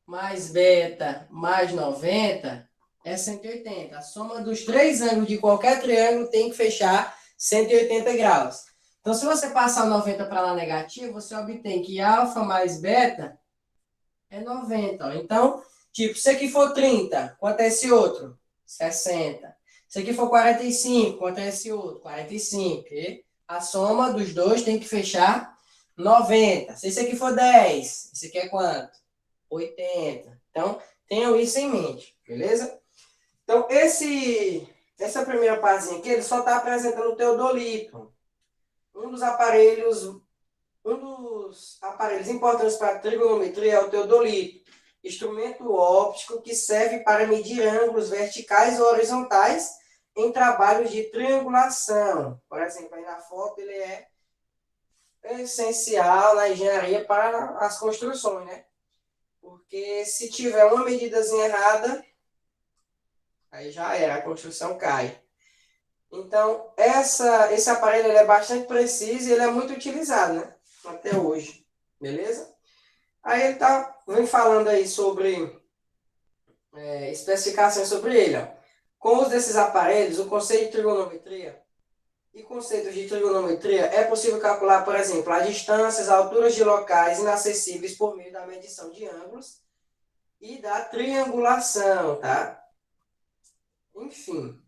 mais beta mais 90 é 180. A soma dos três ângulos de qualquer triângulo tem que fechar 180 graus. Então, se você passar 90 para lá negativo, você obtém que alfa mais beta é 90. Ó. Então, tipo, se aqui for 30, quanto é esse outro? 60. Se aqui for 45, quanto é esse outro? 45. E a soma dos dois tem que fechar 90. Se esse aqui for 10, esse aqui é quanto? 80. Então, tenham isso em mente, beleza? Então, essa primeira partezinha aqui, ele só está apresentando o teodolito. Um dos aparelhos importantes para a trigonometria é o teodolito, instrumento óptico que serve para medir ângulos verticais ou horizontais em trabalhos de triangulação. Por exemplo, aí na foto ele é essencial na engenharia para as construções, né? Porque se tiver uma medidazinha errada, aí já era, a construção cai. Então, esse aparelho ele é bastante preciso e ele é muito utilizado, né? Até hoje, beleza? Aí ele vem falando aí sobre especificações sobre ele. Ó. Com o uso desses aparelhos, o conceito de trigonometria e conceitos de trigonometria é possível calcular, por exemplo, as distâncias, alturas de locais inacessíveis por meio da medição de ângulos e da triangulação, tá? Enfim.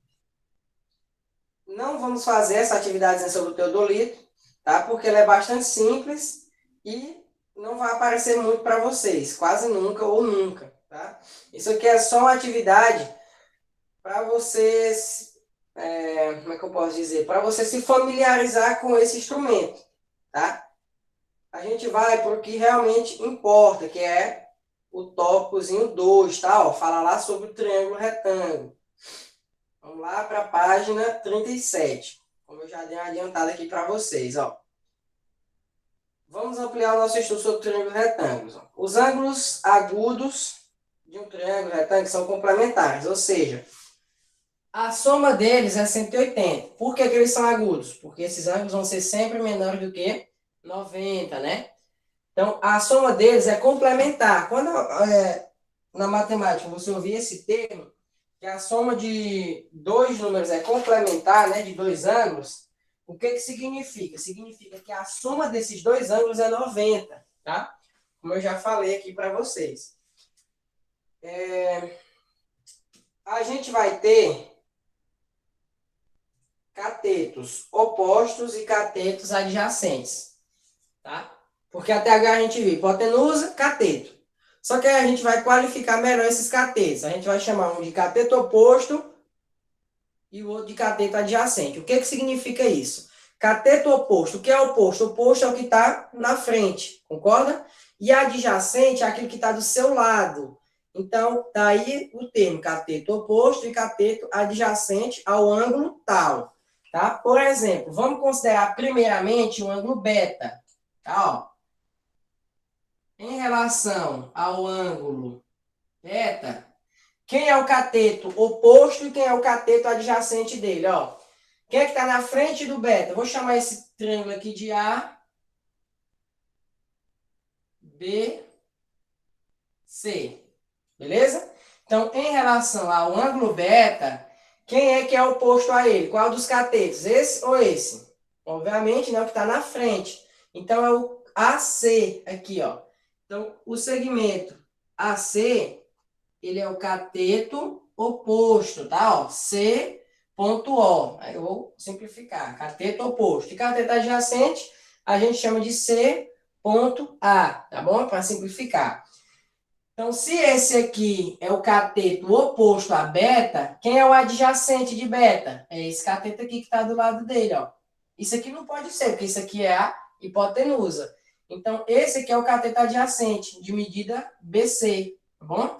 Não vamos fazer essa atividade sobre o teodolito, tá? Porque ele é bastante simples e não vai aparecer muito para vocês, quase nunca ou nunca, tá? Isso aqui é só uma atividade para vocês, como é que eu posso dizer? Para você se familiarizar com esse instrumento, tá? A gente vai para o que realmente importa, que é o tópicozinho 2, tá? Ó, fala lá sobre o triângulo retângulo. Vamos lá para a página 37, como eu já dei uma adiantada aqui para vocês, ó. Vamos ampliar o nosso estudo sobre triângulos retângulos. Ó. Os ângulos agudos de um triângulo retângulo são complementares, ou seja, a soma deles é 180. Por que que eles são agudos? Porque esses ângulos vão ser sempre menores do que 90, né? Então, a soma deles é complementar. Quando na matemática você ouvir esse termo, que a soma de dois números é complementar, né, de dois ângulos, o que que significa? Significa que a soma desses dois ângulos é 90, tá? Como eu já falei aqui para vocês. A gente vai ter catetos opostos e catetos adjacentes, tá? Porque até agora a gente viu hipotenusa, cateto. Só que aí a gente vai qualificar melhor esses catetos. A gente vai chamar um de cateto oposto e o outro de cateto adjacente. O que que significa isso? Cateto oposto. O que é oposto? O oposto é o que está na frente, concorda? E adjacente é aquilo que está do seu lado. Então, daí o termo cateto oposto e cateto adjacente ao ângulo tal. Tá? Por exemplo, vamos considerar primeiramente o ângulo beta. Tá? Ó. Em relação ao ângulo beta, quem é o cateto oposto e quem é o cateto adjacente dele? Ó. Quem é que está na frente do beta? Eu vou chamar esse triângulo aqui de A, B, C. Beleza? Então, em relação ao ângulo beta, quem é que é oposto a ele? Qual dos catetos? Esse ou esse? Obviamente, né, o que está na frente. Então, é o AC aqui, ó. Então, o segmento AC, ele é o cateto oposto, tá? Ó, C ponto O. Aí eu vou simplificar. Cateto oposto. E cateto adjacente, a gente chama de C ponto A, tá bom? Para simplificar. Então, se esse aqui é o cateto oposto a beta, quem é o adjacente de beta? É esse cateto aqui que está do lado dele, ó. Isso aqui não pode ser, porque isso aqui é a hipotenusa. Então, esse aqui é o cateto adjacente, de medida BC, tá bom?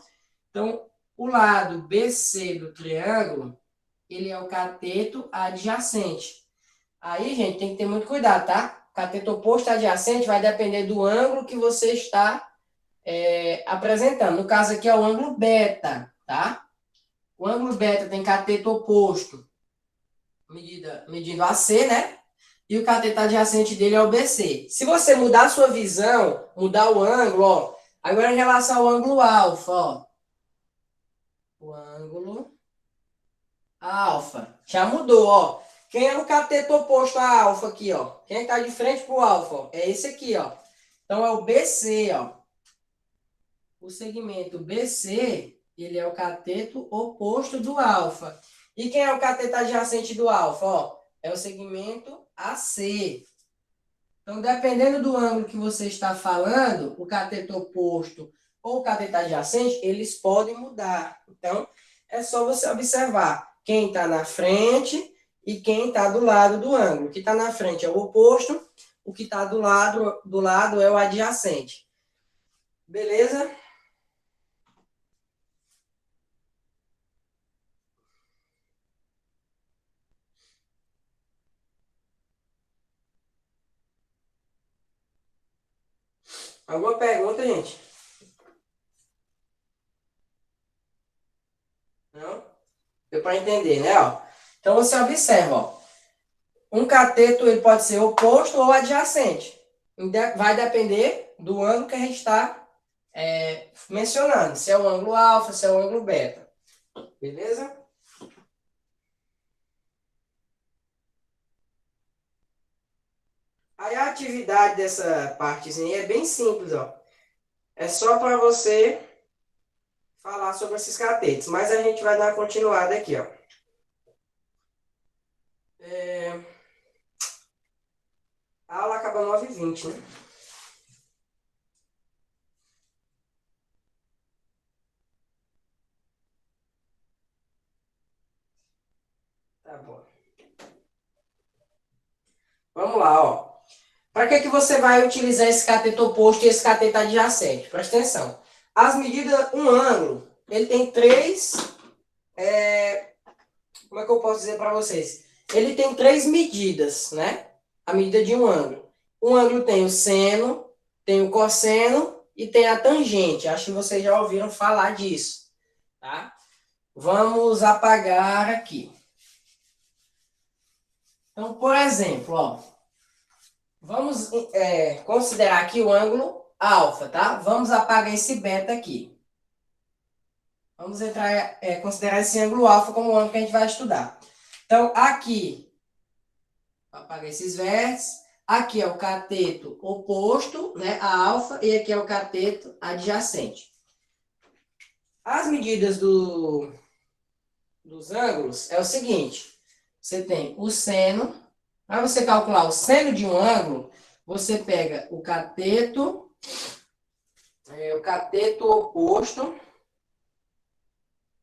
Então, o lado BC do triângulo, ele é o cateto adjacente. Aí, gente, tem que ter muito cuidado, tá? Cateto oposto adjacente vai depender do ângulo que você está apresentando. No caso aqui é o ângulo beta, tá? O ângulo beta tem cateto oposto, medindo AC, né? E o cateto adjacente dele é o BC. Se você mudar a sua visão, mudar o ângulo, ó, agora em relação ao ângulo alfa, ó. O ângulo alfa. Já mudou, ó. Quem é o cateto oposto a alfa aqui, ó? Quem está de frente pro alfa, ó? É esse aqui, ó. Então é o BC, ó. O segmento BC, ele é o cateto oposto do alfa. E quem é o cateto adjacente do alfa? Ó, é o segmento AC. Então, dependendo do ângulo que você está falando, o cateto oposto ou o cateto adjacente, eles podem mudar. Então, é só você observar quem está na frente e quem está do lado do ângulo. O que está na frente é o oposto, o que está do lado é o adjacente. Beleza? Alguma pergunta, gente? Não? Deu para entender, né? Ó. Então, você observa, ó. Um cateto ele pode ser oposto ou adjacente. Vai depender do ângulo que a gente está mencionando. Se é o ângulo alfa, se é o ângulo beta. Beleza? Aí a atividade dessa partezinha é bem simples, ó. É só para você falar sobre esses catetos. Mas a gente vai dar uma continuada aqui, ó. A aula acaba 9h20, né? Tá bom. Vamos lá, ó. Para que você vai utilizar esse cateto oposto e esse cateto adjacente? Presta atenção. As medidas, um ângulo, ele tem três... como é que eu posso dizer para vocês? Ele tem três medidas, né? A medida de um ângulo. Um ângulo tem o seno, tem o cosseno e tem a tangente. Acho que vocês já ouviram falar disso, tá? Vamos apagar aqui. Então, por exemplo, ó, vamos considerar aqui o ângulo alfa, tá? Vamos apagar esse beta aqui. Vamos considerar esse ângulo alfa como o ângulo que a gente vai estudar. Então, aqui, vou apagar esses vértices. Aqui é o cateto oposto, né, a alfa, e aqui é o cateto adjacente. As medidas dos ângulos é o seguinte. Você tem o seno. Para você calcular o seno de um ângulo, você pega o cateto oposto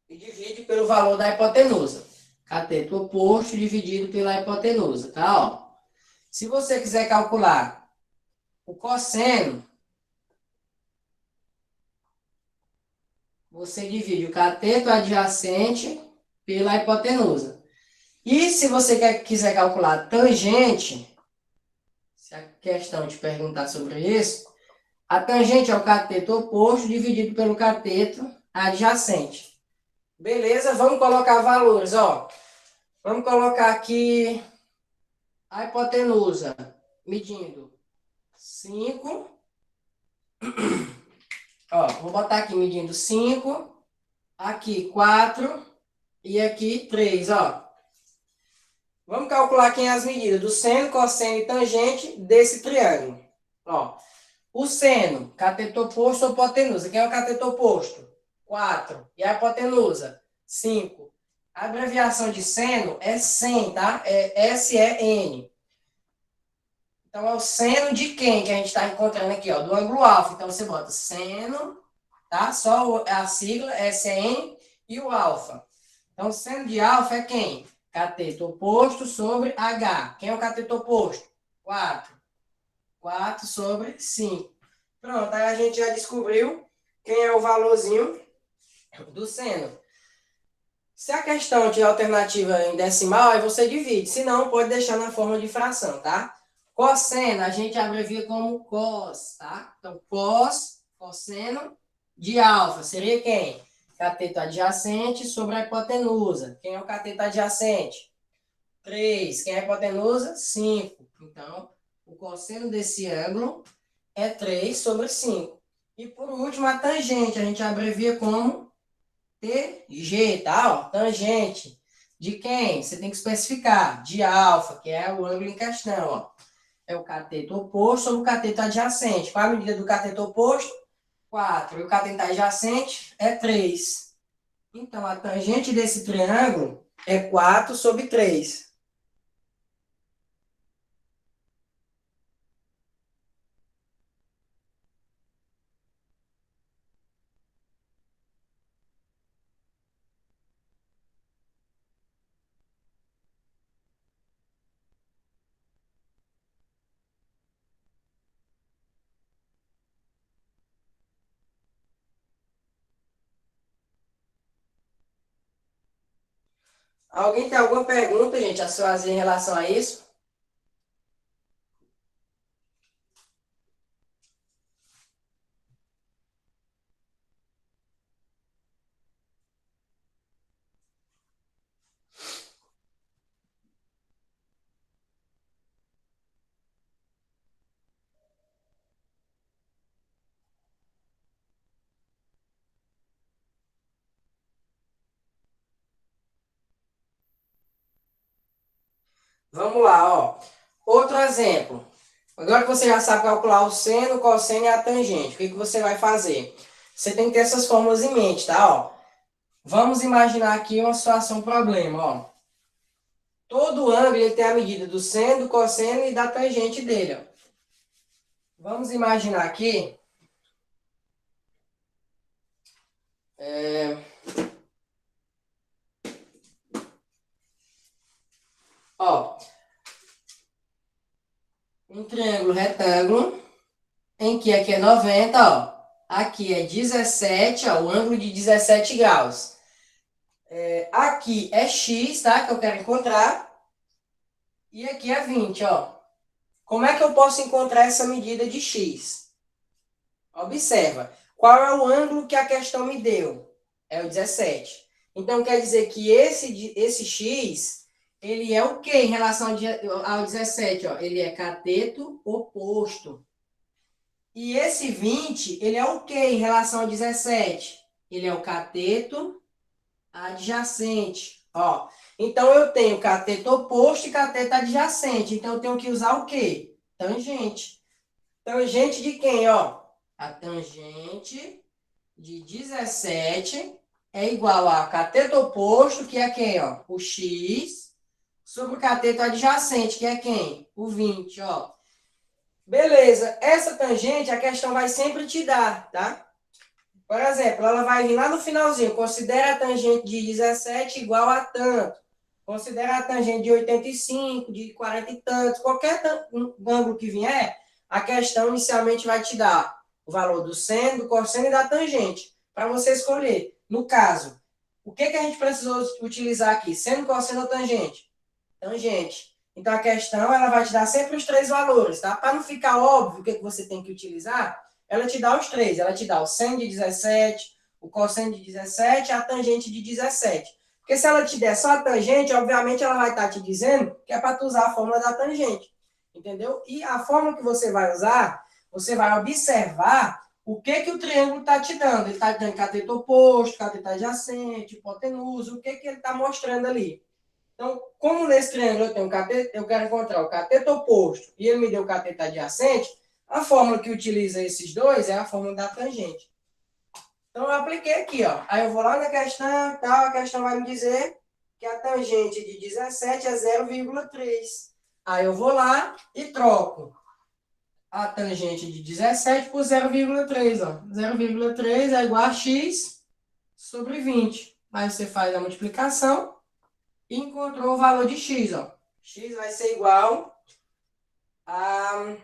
e divide pelo valor da hipotenusa. Cateto oposto dividido pela hipotenusa, tá? Ó. Se você quiser calcular o cosseno, você divide o cateto adjacente pela hipotenusa. E se você quiser calcular a tangente, se a questão te perguntar sobre isso, a tangente é o cateto oposto dividido pelo cateto adjacente. Beleza? Vamos colocar valores, ó. Vamos colocar aqui a hipotenusa medindo 5. Ó, vou botar aqui medindo 5. Aqui 4. E aqui 3, ó. Vamos calcular quem é as medidas do seno, cosseno e tangente desse triângulo. Ó, o seno, cateto oposto ou hipotenusa. Quem é o cateto oposto? 4. E a hipotenusa? 5. A abreviação de seno é sen, tá? É SEN. Então, é o seno de quem que a gente está encontrando aqui, ó? Do ângulo alfa. Então, você bota seno, tá? Só a sigla, SEN e o alfa. Então, o seno de alfa é quem? Cateto oposto sobre H. Quem é o cateto oposto? 4. 4 sobre 5. Pronto, aí a gente já descobriu quem é o valorzinho do seno. Se a questão tiver alternativa em decimal, aí você divide. Se não, pode deixar na forma de fração, tá? Cosseno, a gente abrevia como cos, tá? Então, cosseno de alfa seria quem? Cateto adjacente sobre a hipotenusa. Quem é o cateto adjacente? 3. Quem é a hipotenusa? 5. Então, o cosseno desse ângulo é 3 sobre 5. E por último, a tangente. A gente abrevia como TG, tá? Ó, tangente. De quem? Você tem que especificar. De alfa, que é o ângulo em questão, ó. É o cateto oposto sobre o cateto adjacente. Qual a medida do cateto oposto? 4. E o cateto adjacente é 3. Então, a tangente desse triângulo é 4 sobre 3. Alguém tem alguma pergunta, gente, a se fazer em relação a isso? Vamos lá, ó. Outro exemplo. Agora que você já sabe calcular o seno, o cosseno e a tangente, o que você vai fazer? Você tem que ter essas fórmulas em mente, tá? Ó. Vamos imaginar aqui uma situação, um problema, ó. Todo ângulo ele tem a medida do seno, do cosseno e da tangente dele, ó. Vamos imaginar aqui. Ó. Um triângulo retângulo, em que aqui é 90, ó. Aqui é 17, ó, o ângulo de 17 graus. Aqui é x, tá? Que eu quero encontrar. E aqui é 20, ó. Como é que eu posso encontrar essa medida de x? Observa. Qual é o ângulo que a questão me deu? É o 17. Então, quer dizer que esse x, ele é o quê em relação ao 17? Ó? Ele é cateto oposto. E esse 20, ele é o quê em relação ao 17? Ele é o cateto adjacente. Ó. Então, eu tenho cateto oposto e cateto adjacente. Então, eu tenho que usar o quê? Tangente. Tangente de quem, ó? A tangente de 17 é igual a cateto oposto, que é quem, ó? O x, sobre o cateto adjacente, que é quem? O 20, ó. Beleza. Essa tangente, a questão vai sempre te dar, tá? Por exemplo, ela vai vir lá no finalzinho. Considera a tangente de 17 igual a tanto. Considera a tangente de 85, de 40 e tantos. Qualquer ângulo que vier, a questão inicialmente vai te dar o valor do seno, do cosseno e da tangente, para você escolher. No caso, o que a gente precisou utilizar aqui? Seno, cosseno ou tangente? Tangente. Então, a questão ela vai te dar sempre os três valores, tá? Para não ficar óbvio o que você tem que utilizar, ela te dá os três. Ela te dá o seno de 17, o cosseno de 17 e a tangente de 17. Porque se ela te der só a tangente, obviamente ela vai estar te dizendo que é para tu usar a fórmula da tangente. Entendeu? E a fórmula que você vai usar, você vai observar o que o triângulo está te dando. Ele está te dando cateto oposto, cateto adjacente, hipotenusa, o que ele está mostrando ali. Então, como nesse triângulo eu tenho cateto, eu quero encontrar o cateto oposto e ele me deu o cateto adjacente, a fórmula que utiliza esses dois é a fórmula da tangente. Então, eu apliquei aqui, ó. Aí eu vou lá na questão, tal, a questão vai me dizer que a tangente de 17 é 0,3. Aí eu vou lá e troco a tangente de 17 por 0,3, ó. 0,3 é igual a x sobre 20. Aí você faz a multiplicação e encontrou o valor de x, ó. X vai ser igual a...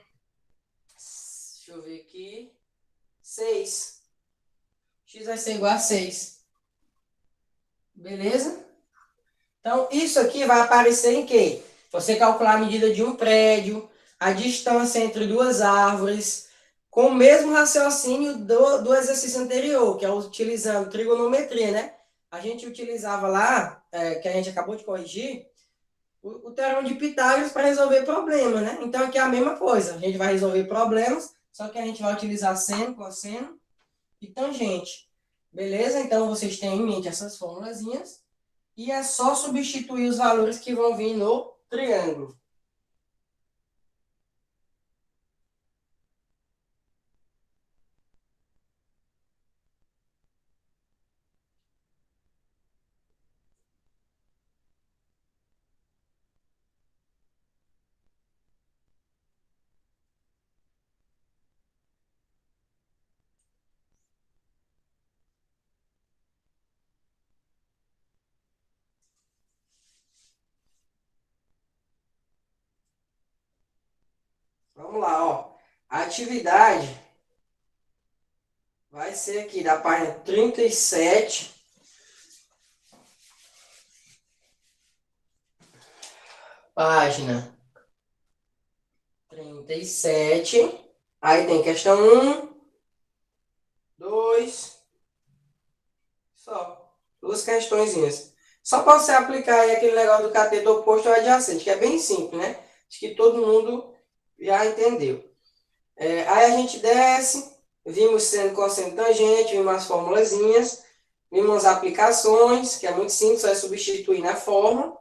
Deixa eu ver aqui. 6. X vai ser igual a 6. Beleza? Então, isso aqui vai aparecer em quê? Você calcular a medida de um prédio, a distância entre duas árvores, com o mesmo raciocínio do exercício anterior, que é utilizando trigonometria, né? A gente utilizava lá, que a gente acabou de corrigir, o teorema de Pitágoras para resolver problemas, né? Então, aqui é a mesma coisa. A gente vai resolver problemas, só que a gente vai utilizar seno, cosseno e tangente. Beleza? Então, vocês têm em mente essas formulazinhas. E é só substituir os valores que vão vir no triângulo. Vamos lá, ó. A atividade vai ser aqui da página 37. Página 37. Aí tem questão 1, 2, só. Duas questõezinhas. Só para você aplicar aí aquele negócio do cateto oposto ou adjacente, que é bem simples, né? Acho que todo mundo já entendeu. Aí a gente desce, vimos seno, cosseno, tangente, vimos as formulazinhas, vimos as aplicações, que é muito simples, só é substituir na fórmula.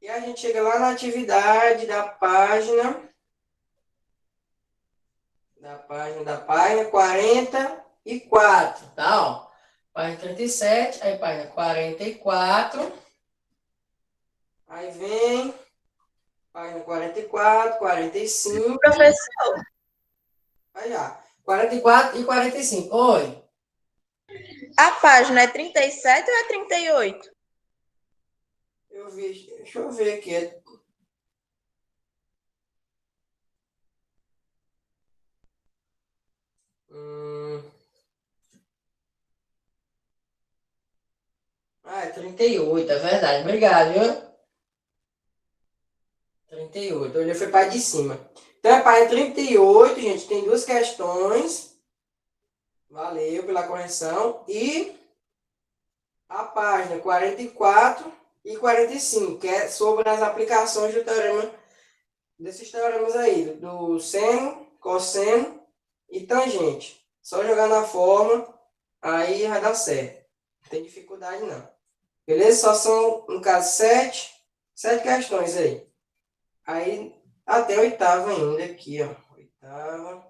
E a gente chega lá na atividade da página 44, tá? Ó, página 37, aí página 44, aí vem página 44, 45. Professor, Aí já, 44 e 45. Oi. a página é 37 ou é 38? Deixa eu ver aqui. É 38, é verdade. Obrigado, viu? 38. Eu olhei foi para de cima. Então, é página 38, gente. Tem duas questões. Valeu pela correção. E a página 44 e 45, que é sobre as aplicações do teorema, desses teoremas aí, do seno, cosseno e tangente. Só jogar na forma, aí vai dar certo. Não tem dificuldade não. Beleza? Só são, no caso, sete questões aí. Aí, até a oitava ainda aqui, ó. Oitava.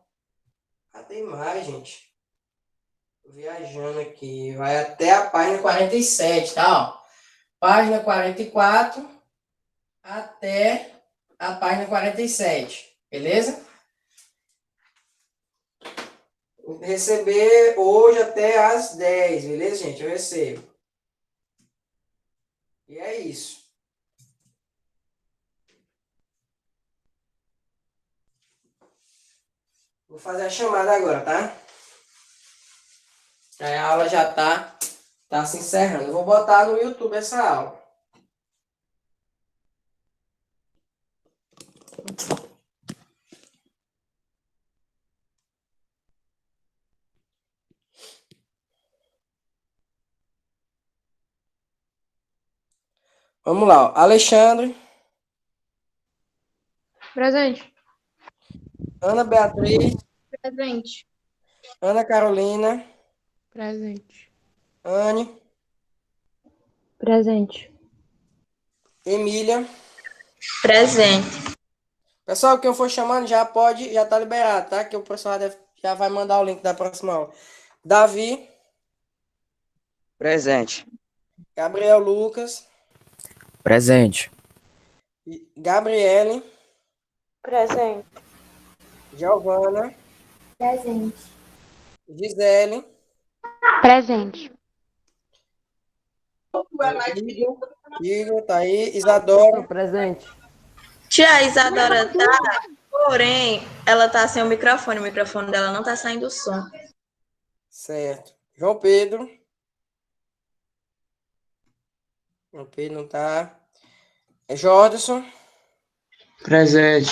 Ah, tem mais, gente. Tô viajando aqui. Vai até a página 47, tá? Ó. Página 44 até a página 47. Beleza? Vou receber hoje até às 10, beleza, gente? Eu recebo. E é isso. Vou fazer a chamada agora, tá? Aí a aula já tá se encerrando. Eu vou botar no YouTube essa aula. Vamos lá, ó. Alexandre, Presente. Ana Beatriz, Presente. Ana Carolina, Presente. Anne, Presente. Emília. Presente. Pessoal, quem eu for chamando já tá liberado, tá? Que o professor já vai mandar o link da próxima aula. Davi, Presente. Gabriel Lucas, Presente. Gabriele, Presente. Giovana, Presente. Gisele, Presente. Igor, tá aí, Isadora. Presente. Tia Isadora tá, porém, ela tá sem o microfone dela não tá saindo o som. Certo. João Pedro. João Pedro não tá. Jordison. Presente.